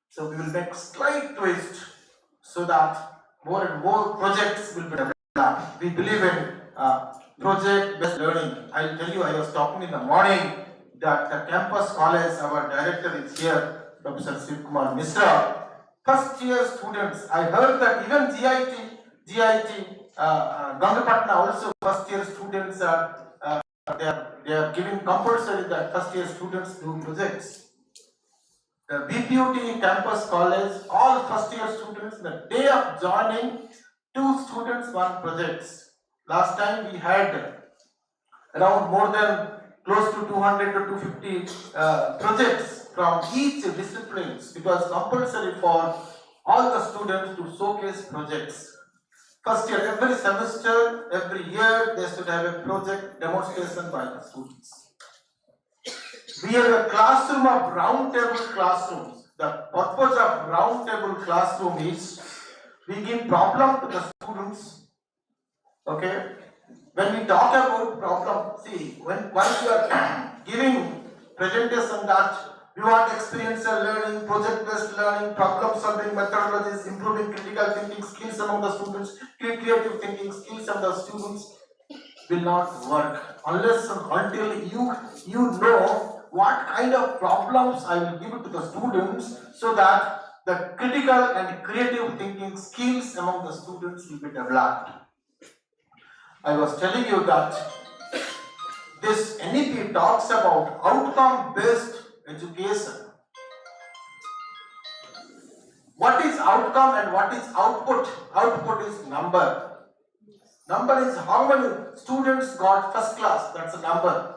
So we will make slight twist so that more and more projects will be developed. We believe in project-based learning. I'll tell you, I was talking in the morning that the campus college, our director is here, Professor Shiv Kumar Misra. First year students, I heard that even GIET, Ghangapatna also first year students they are giving compulsory that first year students do projects. The BPUT campus college, all first year students, the day of joining, 2 students, 1 projects. Last time we had around more than close to 200 to 250 projects from each disciplines. It was compulsory for all the students to showcase projects. First year, every semester, every year, they should have a project demonstration by the students. We have a classroom of round table classrooms. The purpose of round table classroom is we give problem to the students Okay? When we talk about problem, see, once you are giving presentation that we want experiential learning, project-based learning, problem-solving methodologies, improving critical thinking skills among the students, creative thinking skills of the students will not work unless and until you know what kind of problems I will give it to the students so that the critical and creative thinking skills among the students will be developed. I was telling you that this NEP talks about outcome-based education. What is outcome and what is output? Output is number. Number is how many students got first class, that's a number.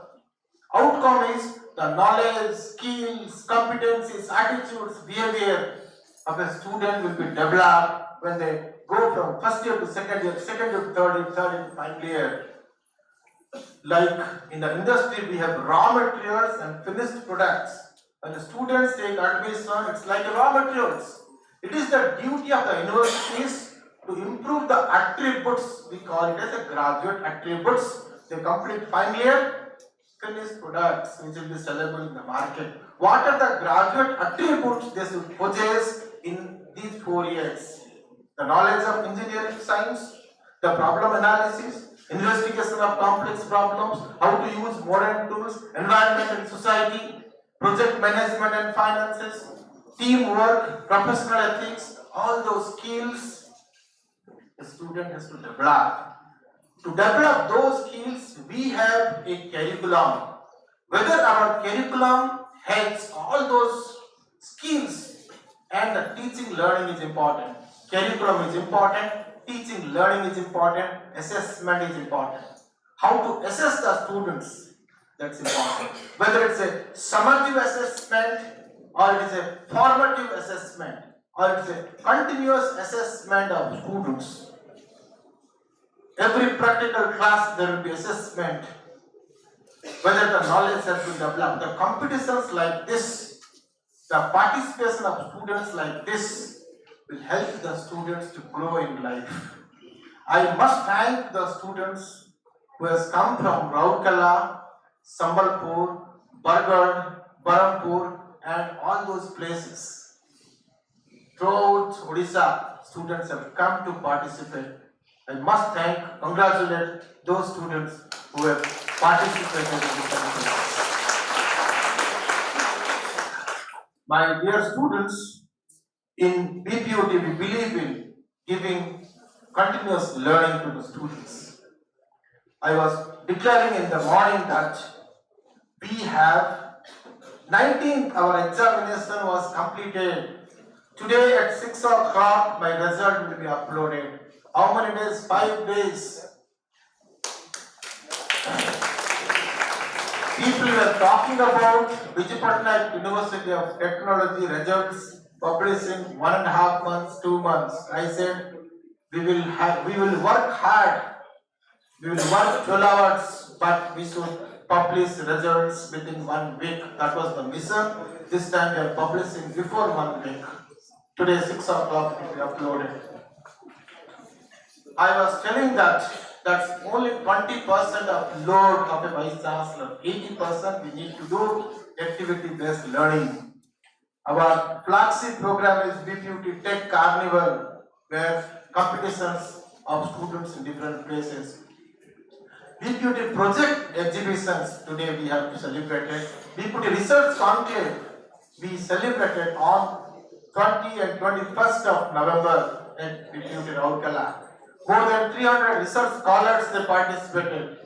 Outcome is the knowledge, skills, competencies, attitudes, behavior of a student will be developed when they go from first year to second year to third year to final year. Like in the industry, we have raw materials and finished products. When the students take admission, it's like raw materials. It is the duty of the universities to improve the attributes. We call it as a graduate attributes. They complete final year, finished products which will be sellable in the market. What are the graduate attributes they should possess in these 4 years? The knowledge of engineering science, the problem analysis, investigation of complex problems, how to use modern tools, environment and society, project management and finances, teamwork, professional ethics, all those skills the student has to develop. To develop those skills, we have a curriculum. Whether our curriculum has all those skills and the teaching learning is important. Curriculum is important, teaching learning is important, assessment is important. How to assess the students, that's important. Whether it's a summative assessment or it is a formative assessment or it is a continuous assessment of students. Every practical class there will be assessment, whether the knowledge has been developed. The competitions like this, the participation of students like this will help the students to grow in life. I must thank the students who has come from Raurkela, Sambalpur, Bargarh, Barampur and all those places. Throughout Odisha, students have come to participate. I must congratulate those students who have participated in this competition. My dear students, in BPUT we believe in giving continuous learning to the students. I was declaring in the morning that we have 19th, our examination was completed. Today at 6 o'clock my result will be uploaded. How many days? 5 days. People were talking about Ghangapatna University of Technology results publishing 1.5 months, 2 months. I said we will work hard. We will work 12 hours, but we should publish results within 1 week. That was the mission. This time we are publishing before 1 week. Today 6 o'clock it will be uploaded. I was telling that that's only 20% of load of a vice chancellor. 80% we need to do activity-based learning. Our flagship program is BPUT Tech Carnival, where competitions of students in different places. BPUT project exhibitions today we have celebrated. BPUT research conclave we celebrated on 20 and 21st of November at BPUT Raurkela. More than 300 research scholars they participated.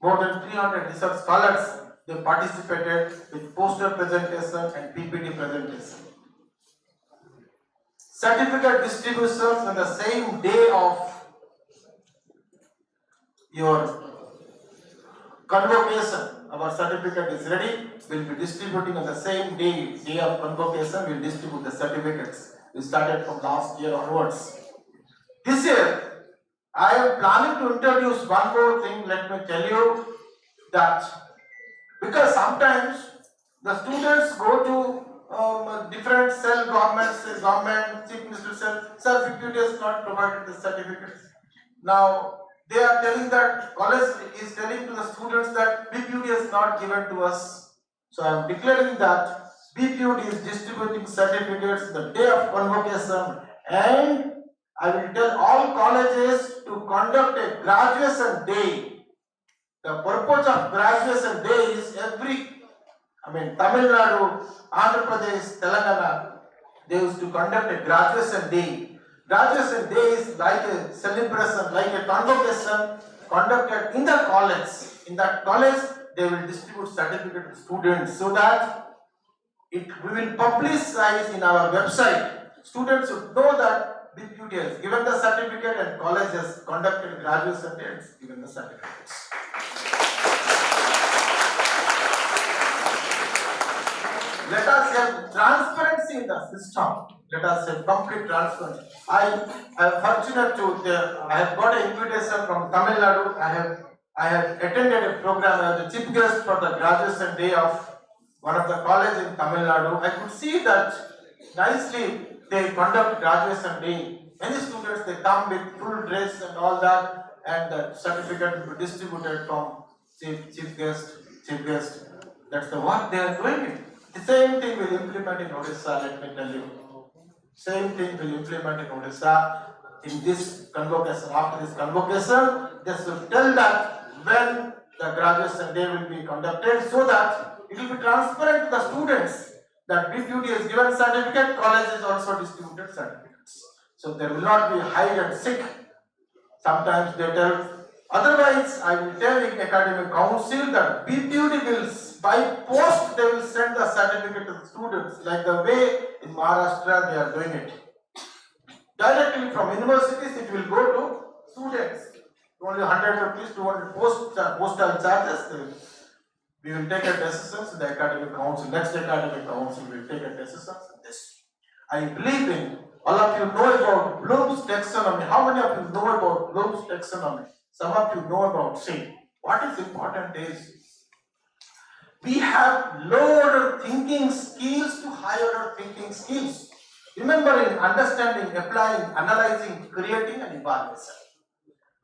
More than 300 research scholars they participated with poster presentation and PPT presentation. Certificate distributions on the same day of your convocation. Our certificate is ready. We'll be distributing on the same day of convocation. We'll distribute the certificates. We started from last year onwards. This year, I am planning to introduce one more thing. Let me tell you that because sometimes the students go to different cell government, chief minister cell, BPUT has not provided the certificates. Now, they are telling that college is telling to the students that BPUT is not given to us. So I am declaring that BPUT is distributing certificates the day of convocation, and I will tell all colleges to conduct a graduation day. The purpose of graduation day is Tamil Nadu, Andhra Pradesh, Telangana, they used to conduct a graduation day. Graduation day is like a celebration, like a convocation conducted in the college. In that college, they will distribute certificate to students so that we will publicize in our website. Students should know that BPUT has given the certificate and college has conducted graduation day and given the certificates. Let us have transparency in the system. Let us have complete transparency. I am fortunate to I have got an invitation from Tamil Nadu. I have attended a program as the chief guest for the graduation day of one of the college in Tamil Nadu. I could see that nicely they conduct graduation day. Many students, they come with full dress and all that, and the certificate will be distributed from chief guest. That's the work they are doing. The same thing will implement in Odisha, let me tell you. Same thing will implement in Odisha in this convocation. After this convocation, they should tell that when the graduation day will be conducted, so that it will be transparent to the students that BPUT has given certificate, college has also distributed certificates. So there will not be hide and seek. Sometimes they tell, otherwise I will tell the academic council that BPUT will, by post they will send the certificate to the students, like the way in Maharashtra they are doing it. Directly from universities it will go to students. Only 100 rupees, 200 postal charges. We will take a decision in the academic council. Next academic council will take a decision on this. I believe in all of you know about Bloom's taxonomy. How many of you know about Bloom's taxonomy? Some of you know about C. What is important is we have low order thinking skills to high order thinking skills. Remembering, understanding, applying, analyzing, creating, and evaluation.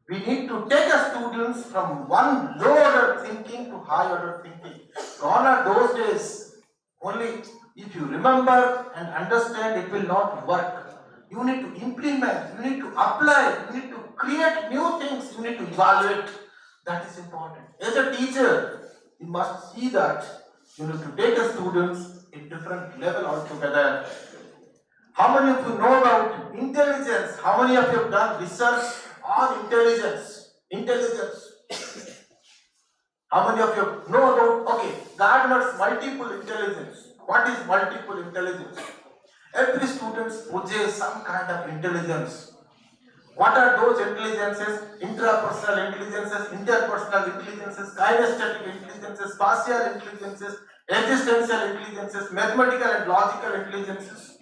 We need to take our students from one low order thinking to high order thinking. Gone are those days. Only if you remember and understand, it will not work. You need to implement, you need to apply, you need to create new things, you need to evaluate. That is important. As a teacher, you must see that you need to take the students in different level altogether. How many of you know about intelligence? How many of you have done research on intelligence? How many of you know about, Gardner's multiple intelligence? What is multiple intelligence? Every student possesses some kind of intelligence. What are those intelligences? Intrapersonal intelligences, interpersonal intelligences, kinesthetic intelligences, spatial intelligences, existential intelligences, mathematical and logical intelligences,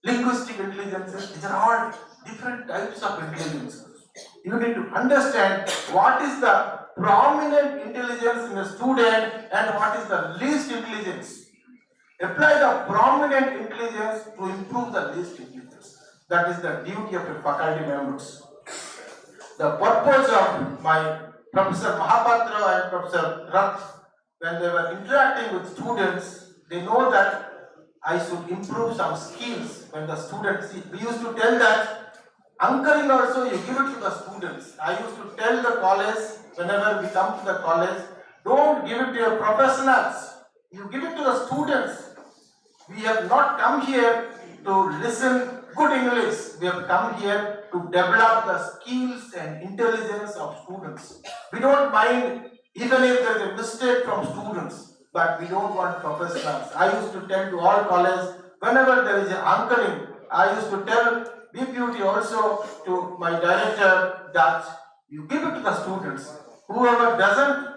linguistic intelligences. These are all different types of intelligences. You need to understand what is the prominent intelligence in a student and what is the least intelligence. Apply the prominent intelligence to improve the least intelligence. That is the duty of your faculty members. The purpose of my Professor Mahapatra and Professor Rath, when they were interacting with students, they know that I should improve some skills when the students see. We used to tell that anchoring also you give it to the students. I used to tell the college, whenever we come to the college, don't give it to your professionals. You give it to the students. We have not come here to listen good English. We have come here to develop the skills and intelligence of students. We don't mind even if there is a mistake from students, but we don't want professionals. I used to tell to all colleges, whenever there is an anchoring, I used to tell BPUT also to my director that you give it to the students. Whoever doesn't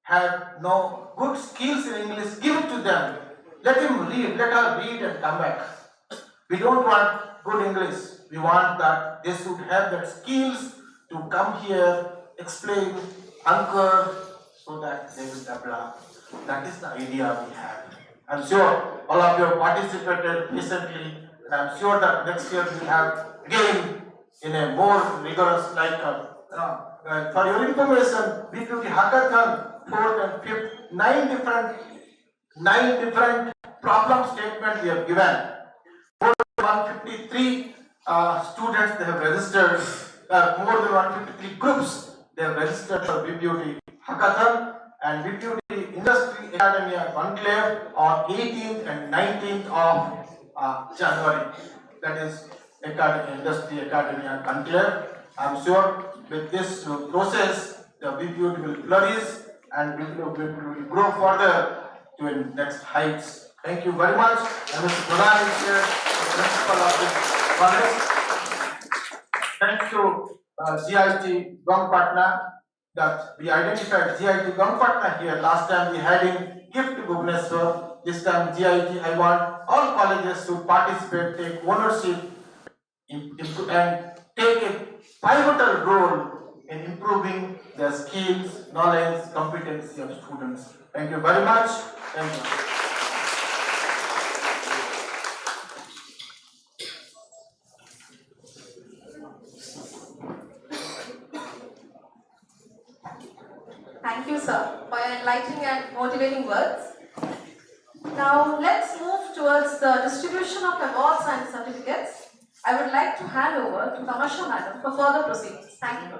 have no good skills in English, give it to them. Let him read, let her read and come back. We don't want good English. We want that they should have that skills to come here, explain, anchor, so that they will develop. That is the idea we have. I'm sure all of you have participated recently, and I'm sure that next year we have again in a more rigorous, like For your information, BPUT hackathon, 4th and 5th, 9 different problem statements we have given. More than 153 students they have registered, more than 153 groups they have registered for BPUT hackathon and BPUT Industry Academia Conclave on 18th and 19th of January. That is Industry Academia Conclave. I am sure with this process, the BPUT will flourish and BPUT will grow further to next heights. Thank you very much. And Mr. Pradhan is here, the principal of this college. Thanks to GIET Ghangapatna that we identified GIET Ghangapatna here. Last time we had in GIFT Bhubaneswar. This time GIET, I want all colleges to participate, take ownership and take a pivotal role in improving the skills, knowledge, competency of students. Thank you very much. Thank you. Thank you, sir, for your enlightening and motivating words. Now, let's move towards the distribution of awards and certificates. I would like to hand over to Tamasha Madam for further proceedings. Thank you.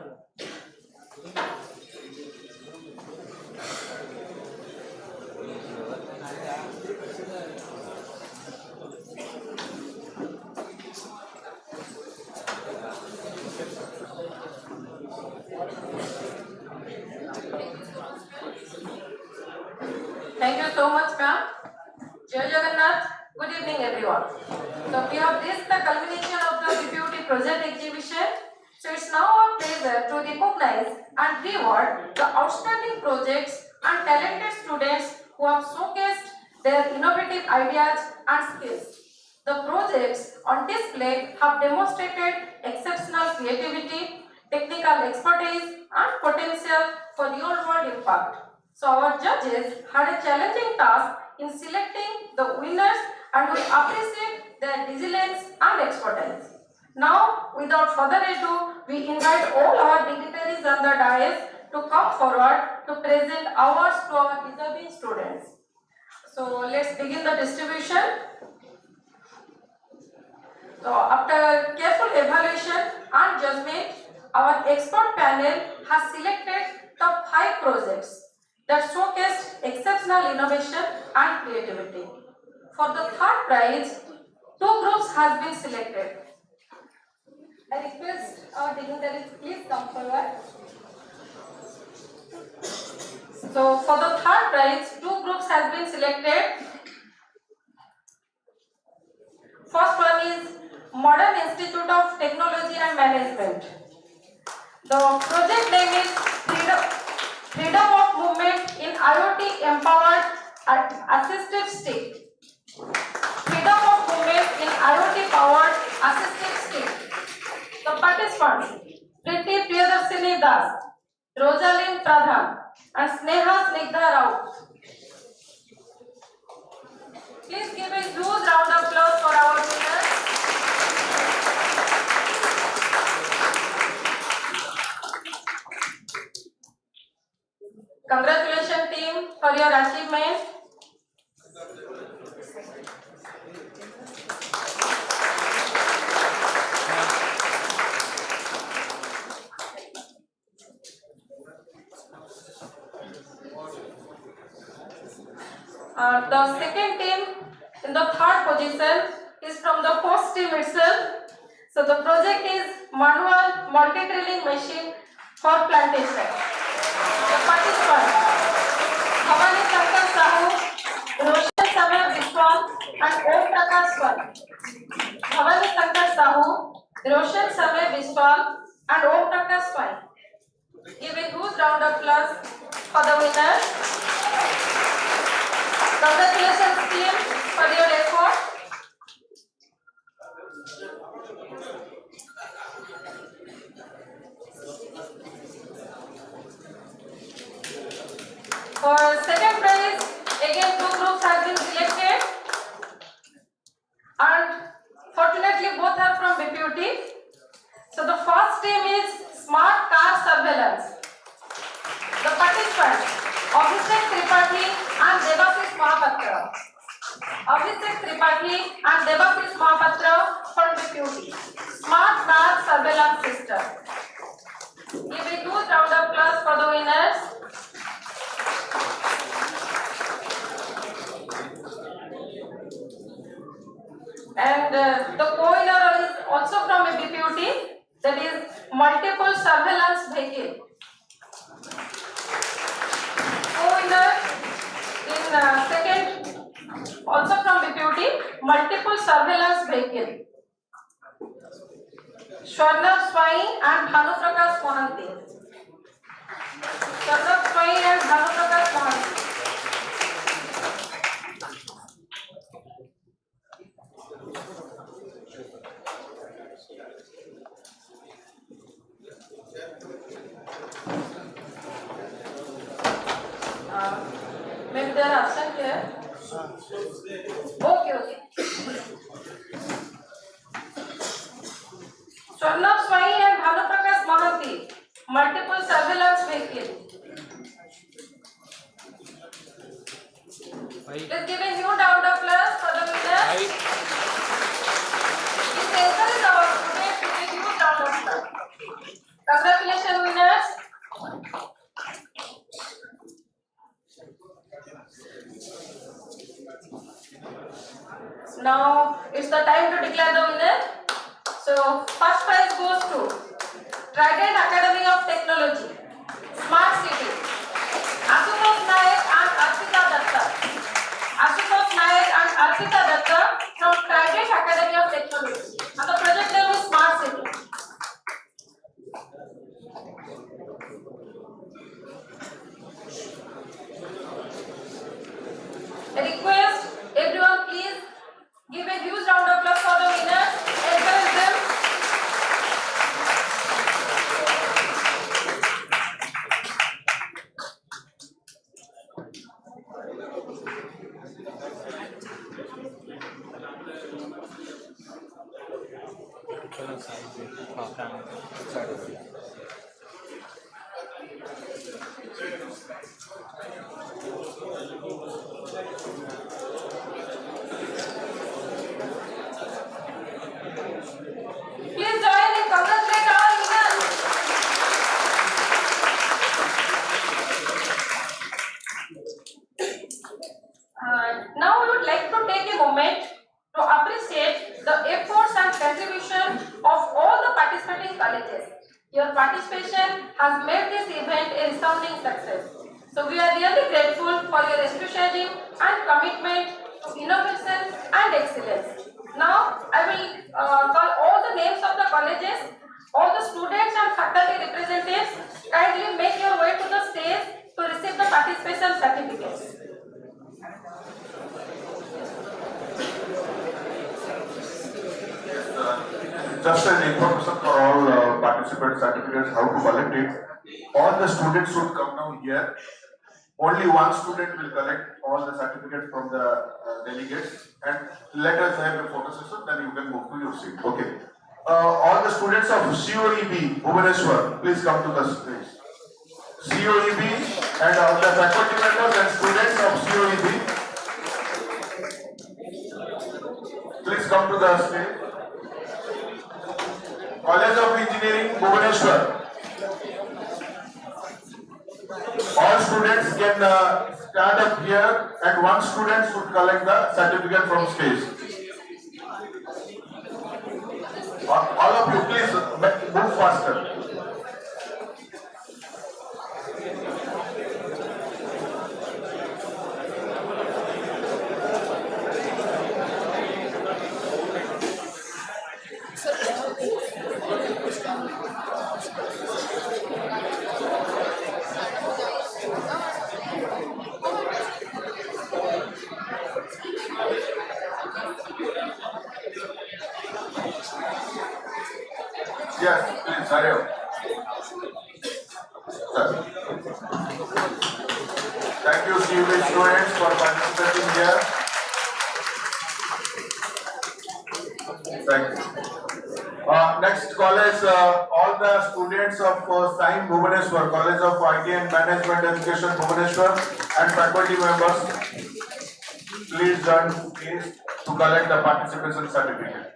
Thank you so much, ma'am. Jai Jagannath. Good evening, everyone. So we have reached the culmination of the BPUT project exhibition. So it's now our pleasure to recognize and reward the outstanding projects and talented students who have showcased their innovative ideas and skills. The projects on display have demonstrated exceptional creativity, technical expertise, and potential for real-world impact. So our judges had a challenging task in selecting the winners and we appreciate their resilience and expertise. Now, without further ado, we invite all our dignitaries on the dais to come forward to present awards to our deserving students. So let's begin the distribution. So after careful evaluation and judgment, our expert panel has selected top 5 projects that showcased exceptional innovation and creativity. For the third prize, 2 groups has been selected. I request our dignitaries please come forward. So for the third prize, 2 groups has been selected. First one is Modern Institute of Technology and Management. The project name is Freedom of Movement in IoT Empowered Assistive State. Freedom of Movement in IoT Powered Assistive State. The participants Priti Priyadarshini Das, Rosalind Pradhan and Sneha Snigdha Rao. Please give a huge round of applause for our winners. Congratulations team for your achievement. The second team in the third position is from the host team itself. So the project is manual multi-drilling machine for plantation. The participants Bhavani Shankar Sahu, Roshan Samir Vishwal and Om Prakash Swal. Bhavani Shankar Sahu, Roshan Samir Vishwal and Om Prakash Swal. Give a huge round of applause for the winners. Congratulations team for your effort. For second prize, again 2 groups have been selected and fortunately both are from BPUT. So the first team is Smart Car and Devasis Mahapatra. Abhishek Tripathi and Devasis Mahapatra from BPUT. Smart Math Surveillance System. Give a huge round of applause for the winners. And the co-winner is also from a BPUT, that is Multiple Surveillance Vehicle. Co-winner in second, also from BPUT, Multiple Surveillance Vehicle. Swarnab Swai and Bhanu Prakash Mohanty. Swarnab Swai and Bhanu Prakash Mohanty. Maybe they are absent here. Okay. Swarnab Swai and Bhanu Prakash Mohanty, Multiple Surveillance Vehicle. Let's give a huge round of applause for the winners. Please encourage our students with a huge round of applause. Congratulations, winners. Now it's the time to declare the winner. So first prize goes to Trident Academy of Technology, Smart City, Ashutosh Nayak and Arpita Datta. Ashutosh Nayak and Arpita Datta from Trident Academy of Technology. And the project name is Smart City. A request, everyone please give a huge round of applause for the winners. Encourage them. Please join in congratulate all winners. Now we would like to take a moment to appreciate the efforts and contribution of all the participating colleges. Your participation has made this event a resounding success. So we are really grateful for your enthusiasm and commitment to innovation and excellence. Now I will call all the names of the colleges. All the students and faculty representatives, kindly make your way to the stage to receive the participation certificates. Just an information for all participant certificates, how to collect it. All the students should come down here. Only one student will collect all the certificates from the delegates, and let us have a photo session, then you can move to your seat. Okay. All the students of COEB, Bhubaneswar, please come to the stage. COEB and all the faculty members and students of COEB, please come to the stage. College of Engineering, Bhubaneswar. All students can stand up here, and one student should collect the certificate from stage. All of you, please move faster. Yes, please, hurry up. Thank you, CUB students, for participating here. Thank you. Next college, all the students of SAIM Bhubaneswar, College of IT and Management Education Bhubaneswar and faculty members, please join me to collect the participation certificate.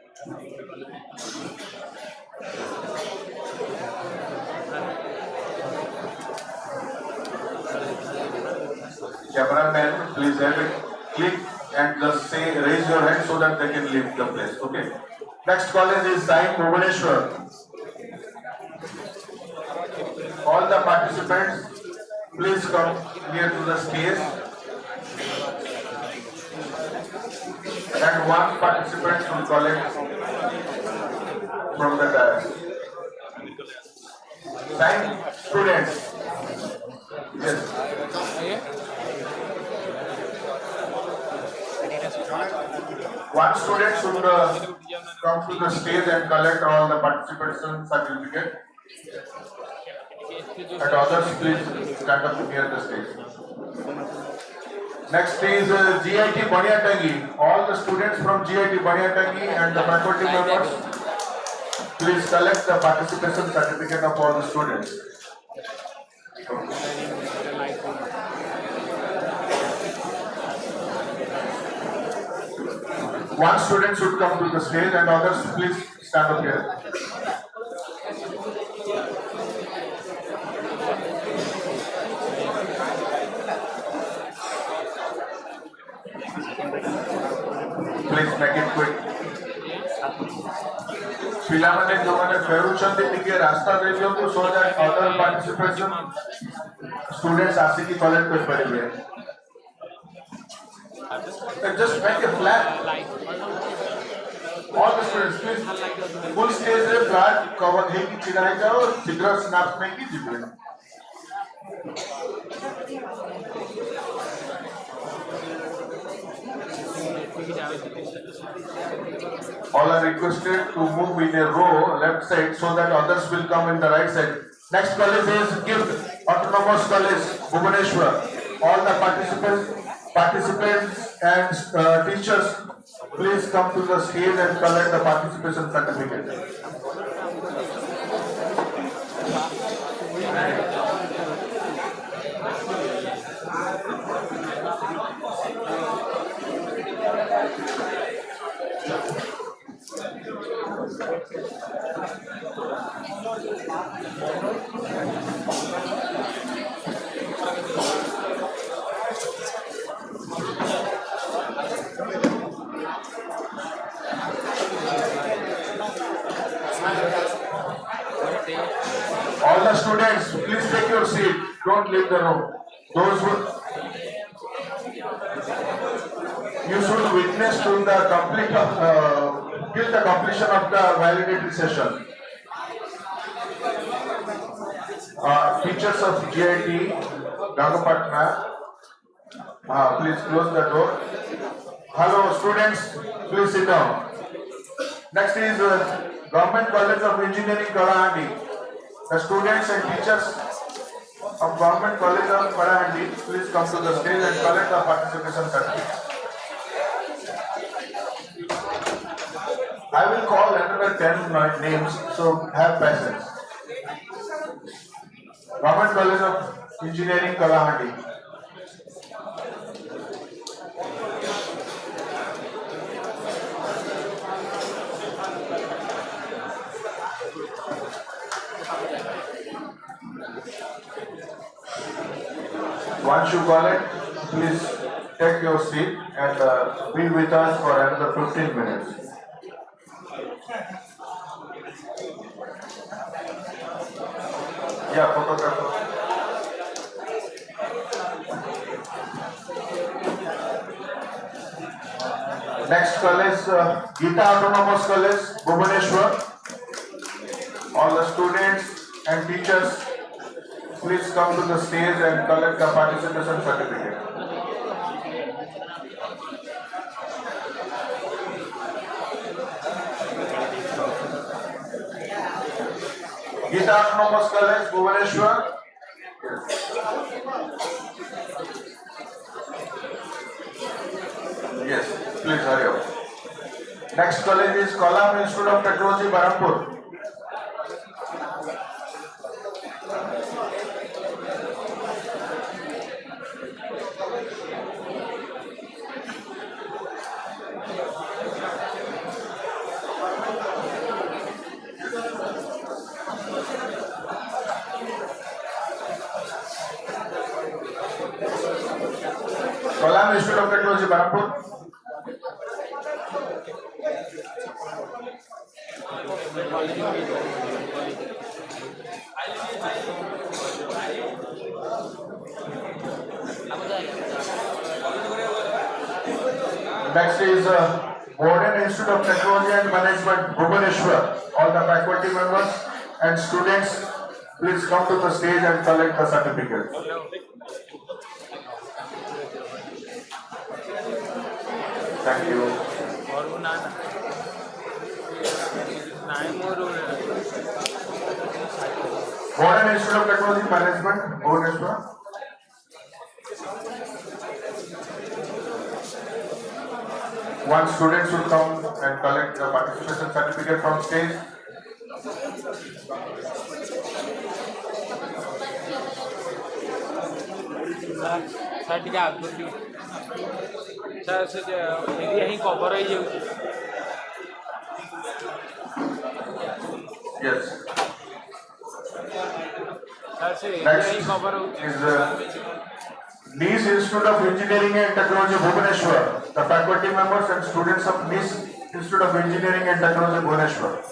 Cameraman, please have it click and just say raise your hand so that they can leave the place. Okay. Next college is SAIM Bhubaneswar. All the participants, please come here to the stage. And one participant will collect from the dais. SAIM students. Yes. One student should come to the stage and collect all the participation certificate. And others, please stand up near the stage. Next is GIET Baniatangi. All the students from GIET Baniatangi and the faculty members, please collect the participation certificate of all the students. One student should come to the stage and others, please stand up here. Please make it quick. ପିଲାମାନେ ଯୋଉମାନେ ଫେରୁଛନ୍ତି ଟିକେ ରାସ୍ତା ଦେଇ ଦିଅନ୍ତୁ so that other participation students ଆସିକି collect କରିପାରିବେ. Just make a flag. All the students, please. Full stage रे flag cover ହେଇକି ଛିଡ଼ା ହେଇଯାଅ, ଶୀଘ୍ର snap ନେଇକି ଯିବେ. All are requested to move in a row left side so that others will come in the right side. Next college is GIET Autonomous College, Bhubaneswar. All the participants and teachers, please come to the stage and collect the participation certificate. All the students, please take your seat. Don't leave the room. Those who you should witness to the till the completion of the validatory session. Teachers of G.I.E.T, Ghangapatna, please close the door. Hello students, please sit down. Next is Government College of Engineering, Kalahandi. The students and teachers of Government College of Kalahandi, please come to the stage and collect the participation certificate. I will call another 10 names, so have patience. Government College of Engineering, Kalahandi. Once you collect, please take your seat and be with us for another 15 minutes. Yeah, photographer. Next college, GIET Autonomous College, Bhubaneswar. All the students and teachers, please come to the stage and collect the participation certificate. GIET Autonomous College, Bhubaneswar. Yes, please hurry up. Next college is Kolam Institute of Technology, Barampur. Kalam Institute of Technology, Barampur. Next is Modern Institute of Technology and Management, Bhubaneswar. All the faculty members and students, please come to the stage and collect the certificate. Thank you. Modern Institute of Technology Management, Bhubaneswar. One student should come and collect the participation certificate from stage. Yes. Next is NIS Institute of Engineering and Technology, Bhubaneswar. The faculty members and students of NIS Institute of Engineering and Technology, Bhubaneswar.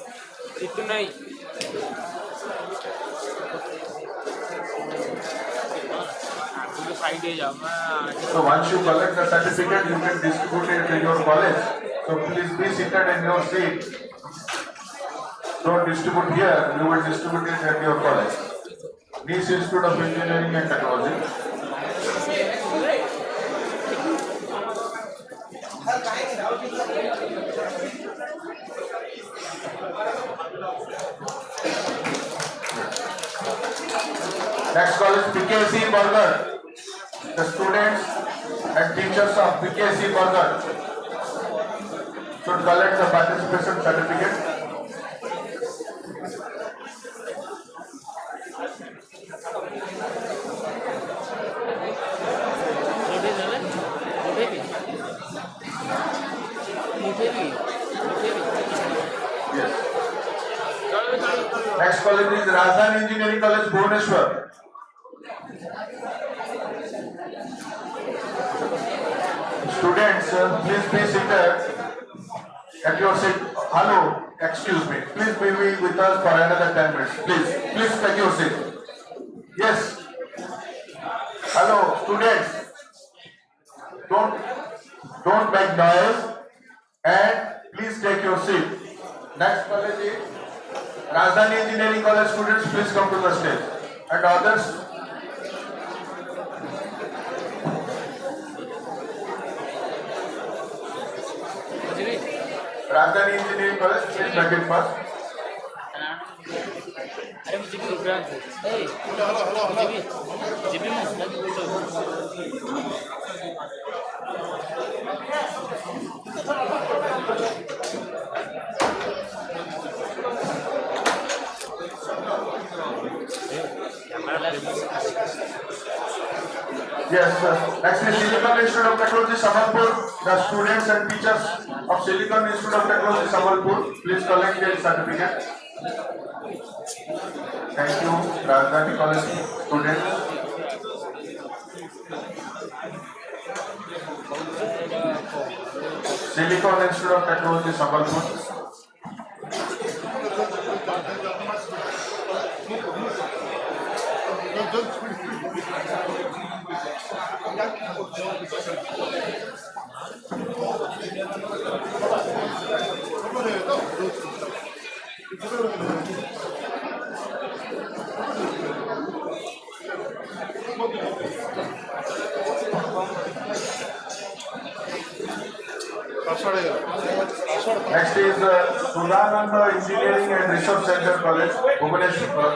So once you collect the certificate, you can distribute it in your college. So please be seated in your seat. Don't distribute here, you will distribute it at your college. NIS Institute of Engineering and Technology. Next college, PKC Burger. The students and teachers of PKC Burger should collect the participation certificate. Next college is Rajdhani Engineering College, Bhubaneswar. Students, please be seated at your seat. Hello, excuse me. Please be with us for another 10 minutes. Please take your seat. Yes. Hello, students. Don't make noise and please take your seat. Next college is Rajdhani Engineering College. Students, please come to the stage. And others. Rajdhani Engineering College, please make it first. Yes, sir. Next is Silicon Institute of Technology, Sambalpur. The students and teachers of Silicon Institute of Technology, Sambalpur, please collect their certificate. Thank you, Rajdhani College students. Silicon Institute of Technology, Sambalpur. Next is Sudhananda Engineering and Research Center College, Bhubaneswar.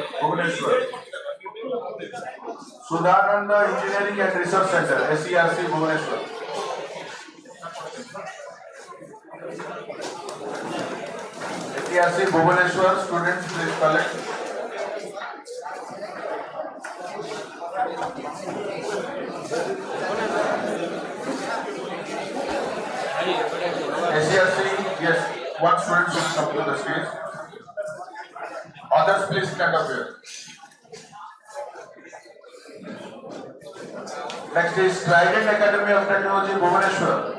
Sudhananda Engineering and Research Center, SERC, Bhubaneswar. SERC, Bhubaneswar, students please collect. one student should come to the stage. Others, please stand up here. Next is Trident Academy of Technology, Bhubaneswar.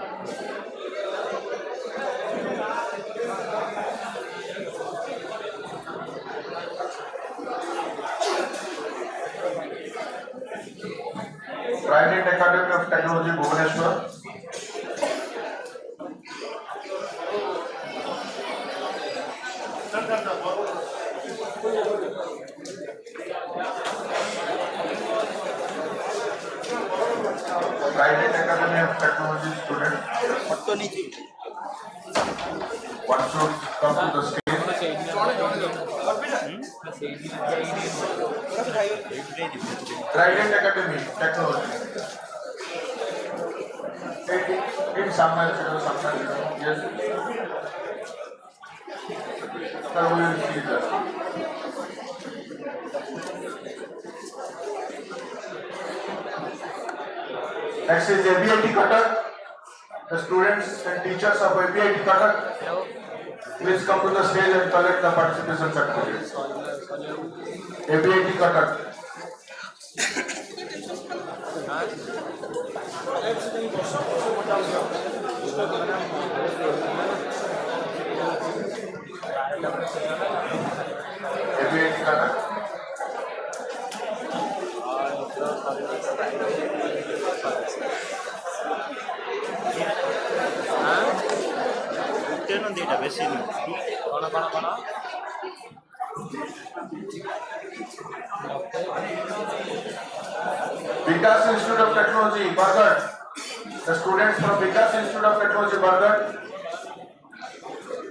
Trident Academy of Technology, Bhubaneswar. Trident Academy of Technology student. One should come to the stage. Trident Academy Technology. In sometimes, yes. Sir, we will see that. Next is ABIT Cuttack. The students and teachers of ABIT Cuttack, please come to the stage and collect the participation certificates. ABIT Cuttack. ABIT Cuttack. Vikas Institute of Technology, Bargat. The students from Vikas Institute of Technology, Bargat,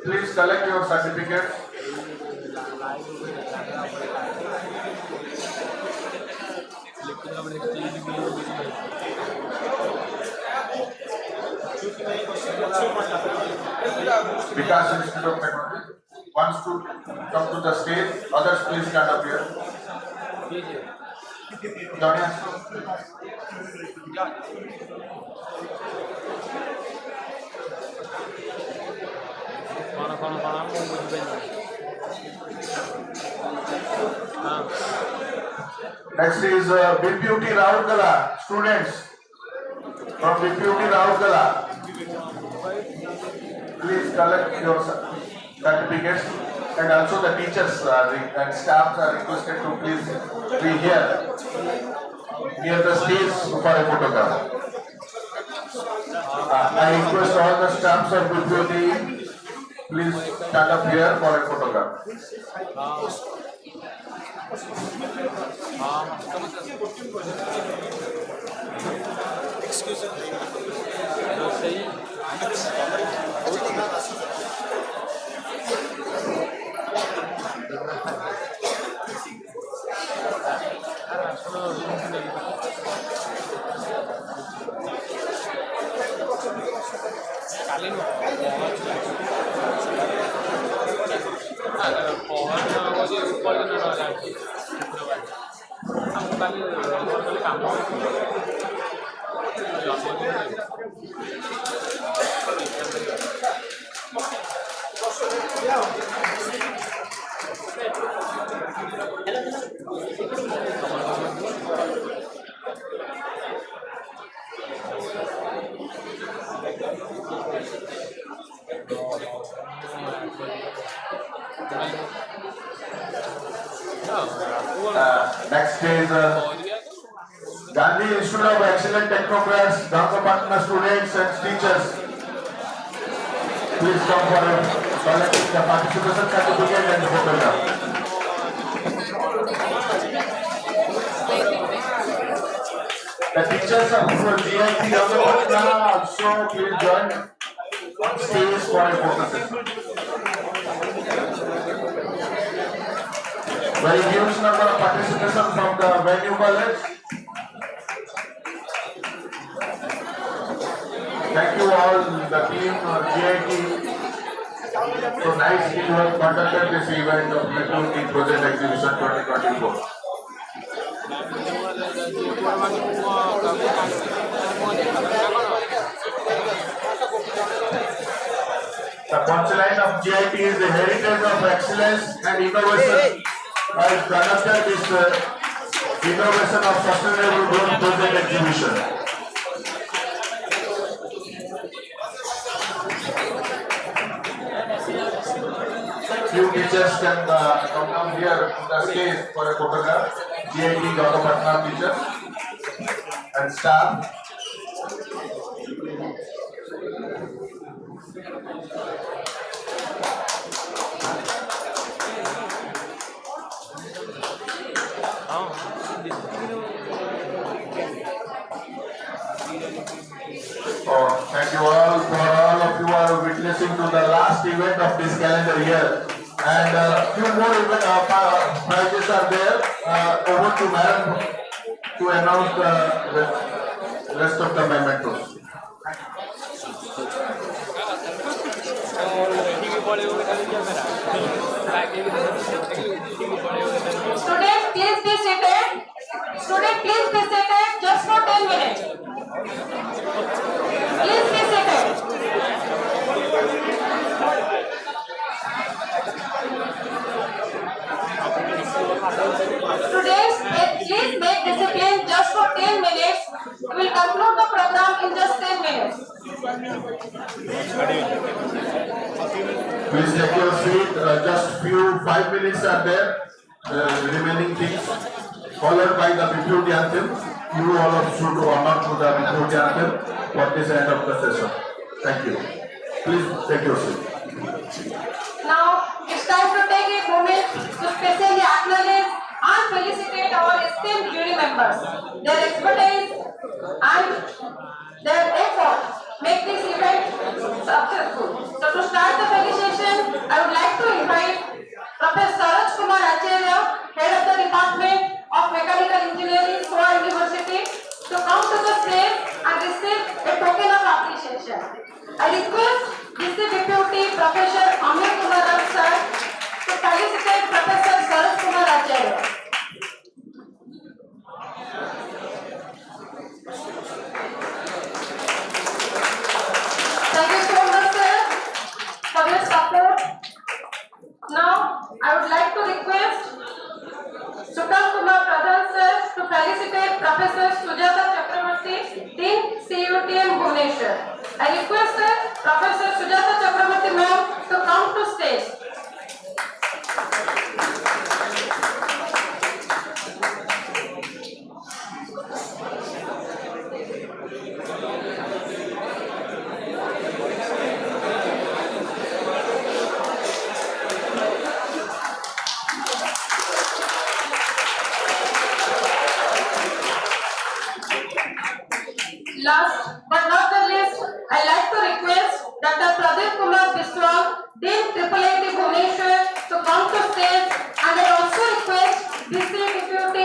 please collect your certificates. Vikas Institute of Technology wants to come to the stage. Others, please stand up here. Johnny. Next is BPUT Raurkela students from BPUT Raurkela. Please collect your certificates, and also the teachers and staffs are requested to please be here near the stage for a photograph. I request all the staffs of BPUT, please stand up here for a photograph. Excuse me. Next is Gandhi Institute of Excellent Technocrats, Ghangapatna students and teachers. Please come for collecting the participation certificate and the photograph. The teachers of G.I.E.T. Ghangapatna also please join on stage for a photo session. Very huge number of participation from the venue college. Thank you all, the team GIET. So nice you have conducted this event of Networking Project Exhibition 2024. The punchline of GIET is the heritage of excellence and innovation. I conducted this innovation of sustainable growth project exhibition. Few teachers can come here to the stage for a photograph. GIET Ghangapatna teachers and staff. Oh, thank you all for all of you are witnessing to the last event of this calendar year. And few more prizes are there. Over to Madam to announce the rest of the mementos. Students, please be seated. Students, please be seated just for 10 minutes. Please be seated. Students, please make discipline just for 10 minutes. We will conclude the program in just 10 minutes. Please take your seat. Just few 5 minutes are there. Remaining things followed by the BPUT anthem. You all of should honor to the BPUT anthem for this end of the session. Thank you. Please take your seat. Now, it's time to take a moment to specially acknowledge and felicitate our esteemed jury members. Their expertise and their effort make this event successful. So to start the felicitation, I would like to invite Professor Acharya, Head of the Department of Mechanical Engineering, Goa University, to come to the stage and receive a token of appreciation. I request BPUT Professor Amir Kumar sir to felicitate Professor Saraj Kumar Acharya. Thank you so much, sir, for your support. Now, I would like to request Sutal Kumar Pradhan sir to felicitate Professor Sujata Chakraborty, Dean CUTM Bhubaneswar. I request Professor Sujata Chakraborty ma'am to come to stage. Last but not the least, I like to request Dr. Pradeep Kumar Biswal, Dean IIIT Bhubaneswar, to come to stage, and I also request BPUT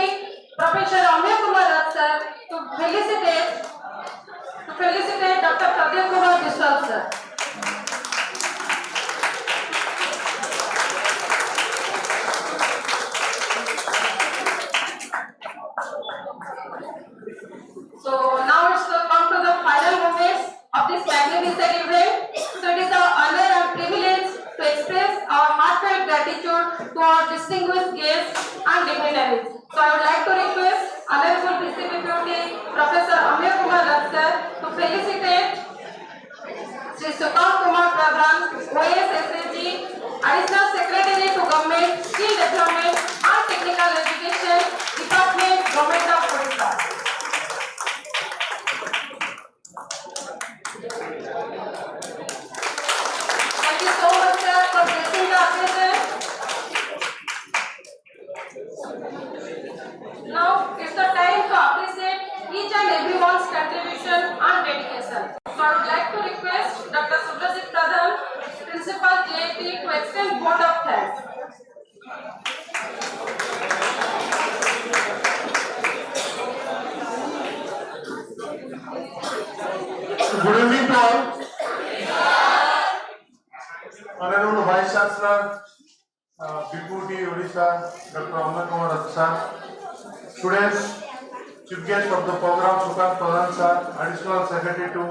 Professor Amir Kumar sir to felicitate Dr. Pradeep Kumar Biswal sir. So now it's come to the final moments of this magnificent event. So it is our honor and privilege to express our heartfelt gratitude to our distinguished guests and dignitaries. So I would like to request Honorable BPUT Professor Amir Kumar sir to felicitate Sri Sutal Kumar Pradhan, OSSAG, Additional Secretary to Government, Skill Development and Technical Education, Department, Government of Odisha. Thank you so much, sir, for blessing the occasion. Now it's the time to appreciate each and everyone's contribution and dedication. So I would like to request Dr. Subrajit Pradhan, Principal GIET, to extend vote of thanks. Good evening to all. Honorable Vice Chancellor, BPUT Odisha, Dr. Amir Kumar sir, students, Chief Guest of the program, Sutal Pradhan sir, Additional Secretary to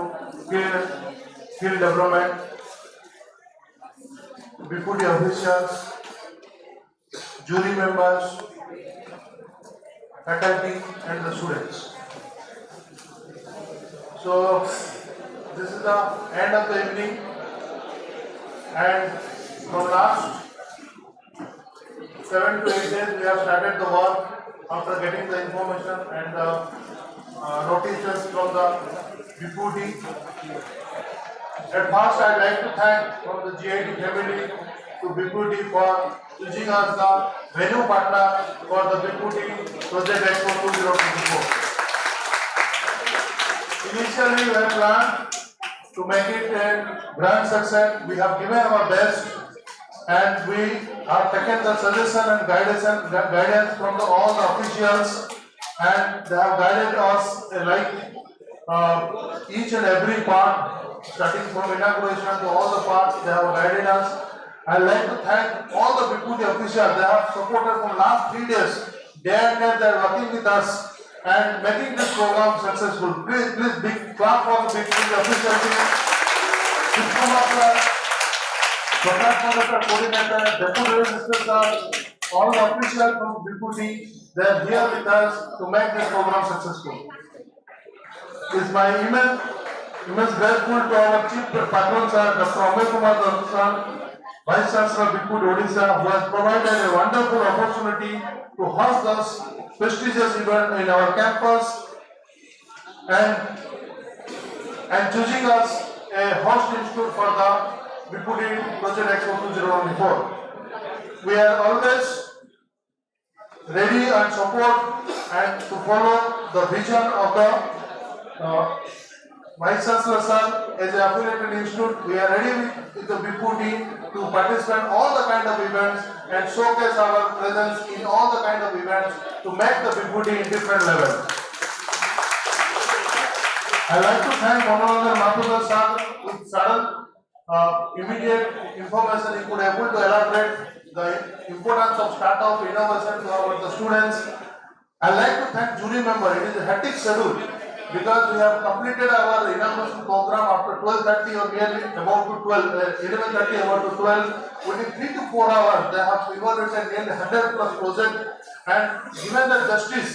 Skill Development, BPUT officials, jury members, faculty and the students. So this is the end of the evening, and from last 7 to 8 days we have started the work after getting the information and the notices from the BPUT. At first, I'd like to thank from the GIET family to BPUT for choosing us the venue partner for the BPUT Project EXPO 2024. Initially, we had planned to make it a grand success. We have given our best, and we have taken the suggestion and guidance from all the officials, and they have guided us each and every part, starting from inauguration to all the parts. They have guided us. I'd like to thank all the BPUT officials. They have supported from last 3 days. Day and night they are working with us and making this program successful. Please, big clap for the BPUT official team. System officer, program monitor, coordinator, deputy registrar, all the officials from BPUT, they are here with us to make this program successful. It's my immense grateful to our chief patron sir, Dr. Amay Kumar sir, Vice Chancellor BPUT Odisha, who has provided a wonderful opportunity to host this prestigious event in our campus and choosing us a host institute for the BPUT Project EXPO 2024. We are always ready and support and to follow the vision of the Vice Chancellor sir. As a affiliated institute, we are ready with the BPUT to participate in all the kind of events and showcase our presence in all the kind of events to make the BPUT in different levels. I like to thank Honorable Mathur sir with sudden immediate information he could able to elaborate the importance of startup innovation to the students. I like to thank jury member. It is a hectic schedule because we have completed our inauguration program after 12:30 or nearly about to 11:30 about to 12. Within 3 to 4 hours, they have evaluated nearly 100 plus projects and given the justice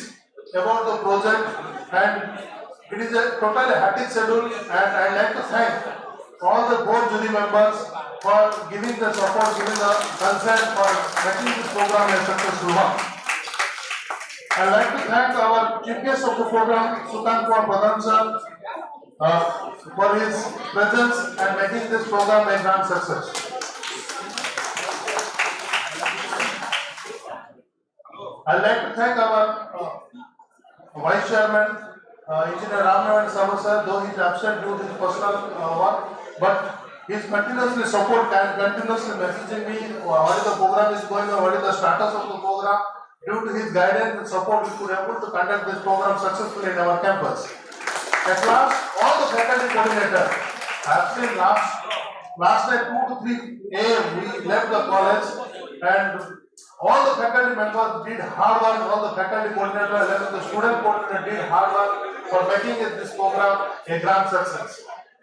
about the project, and it is a totally hectic schedule, and I like to thank all the board jury members for giving the support, giving the consent for making this program a successful one. I would like to thank our chief guest of the program, Sultan Kumar Pradhan sir, for his presence and making this program a grand success. I would like to thank our Vice Chairman, Engineer Ramnath Sahu sir, though he is absent due to his personal work, but he is continuously support and continuously messaging me what is the program is going on, what is the status of the program. Due to his guidance and support, we could able to conduct this program successfully in our campus. At last, all the faculty coordinators, I have seen last night 2 to 3 a.m. we left the college, and all the faculty members did hard work, all the faculty coordinators and the student coordinator did hard work for making this program a grand success.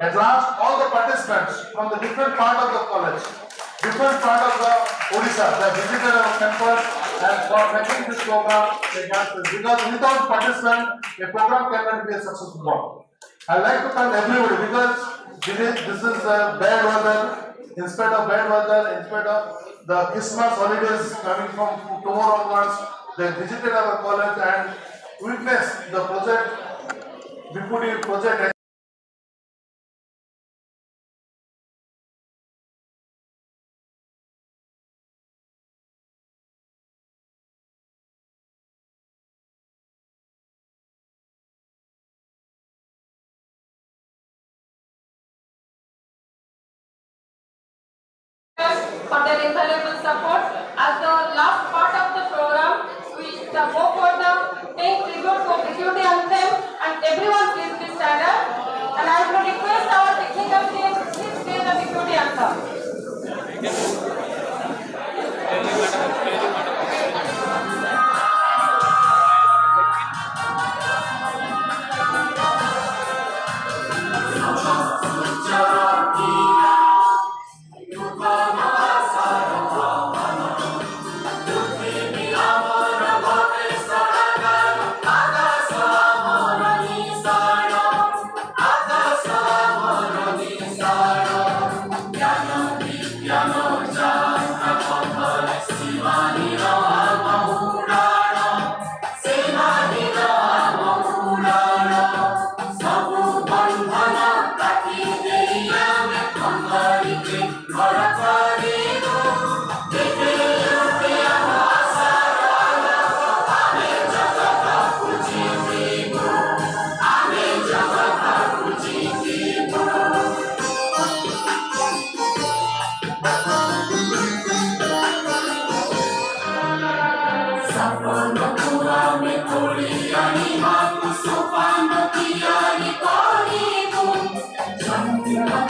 At last, all the participants from the different part of the college, different part of the Odisha, they visited our campus and for making this program a grand success. Because without participants, a program cannot be a successful one. I like to thank everybody because this is bad weather. In spite of bad weather, in spite of the Christmas holidays coming from tomorrow onwards, they visited our college and witnessed the project, BPUT project. For their invaluable support. As the last part of the program, we go for the take tribute to BPUT anthem, and everyone please stand up. And I would request our technical team please play the BPUT anthem. Piano,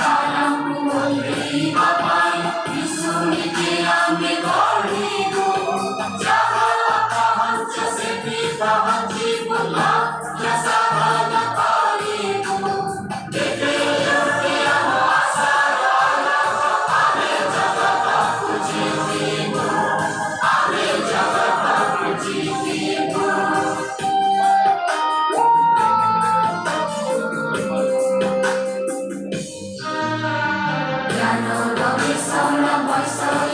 do, mi, sol, la, voy, sol.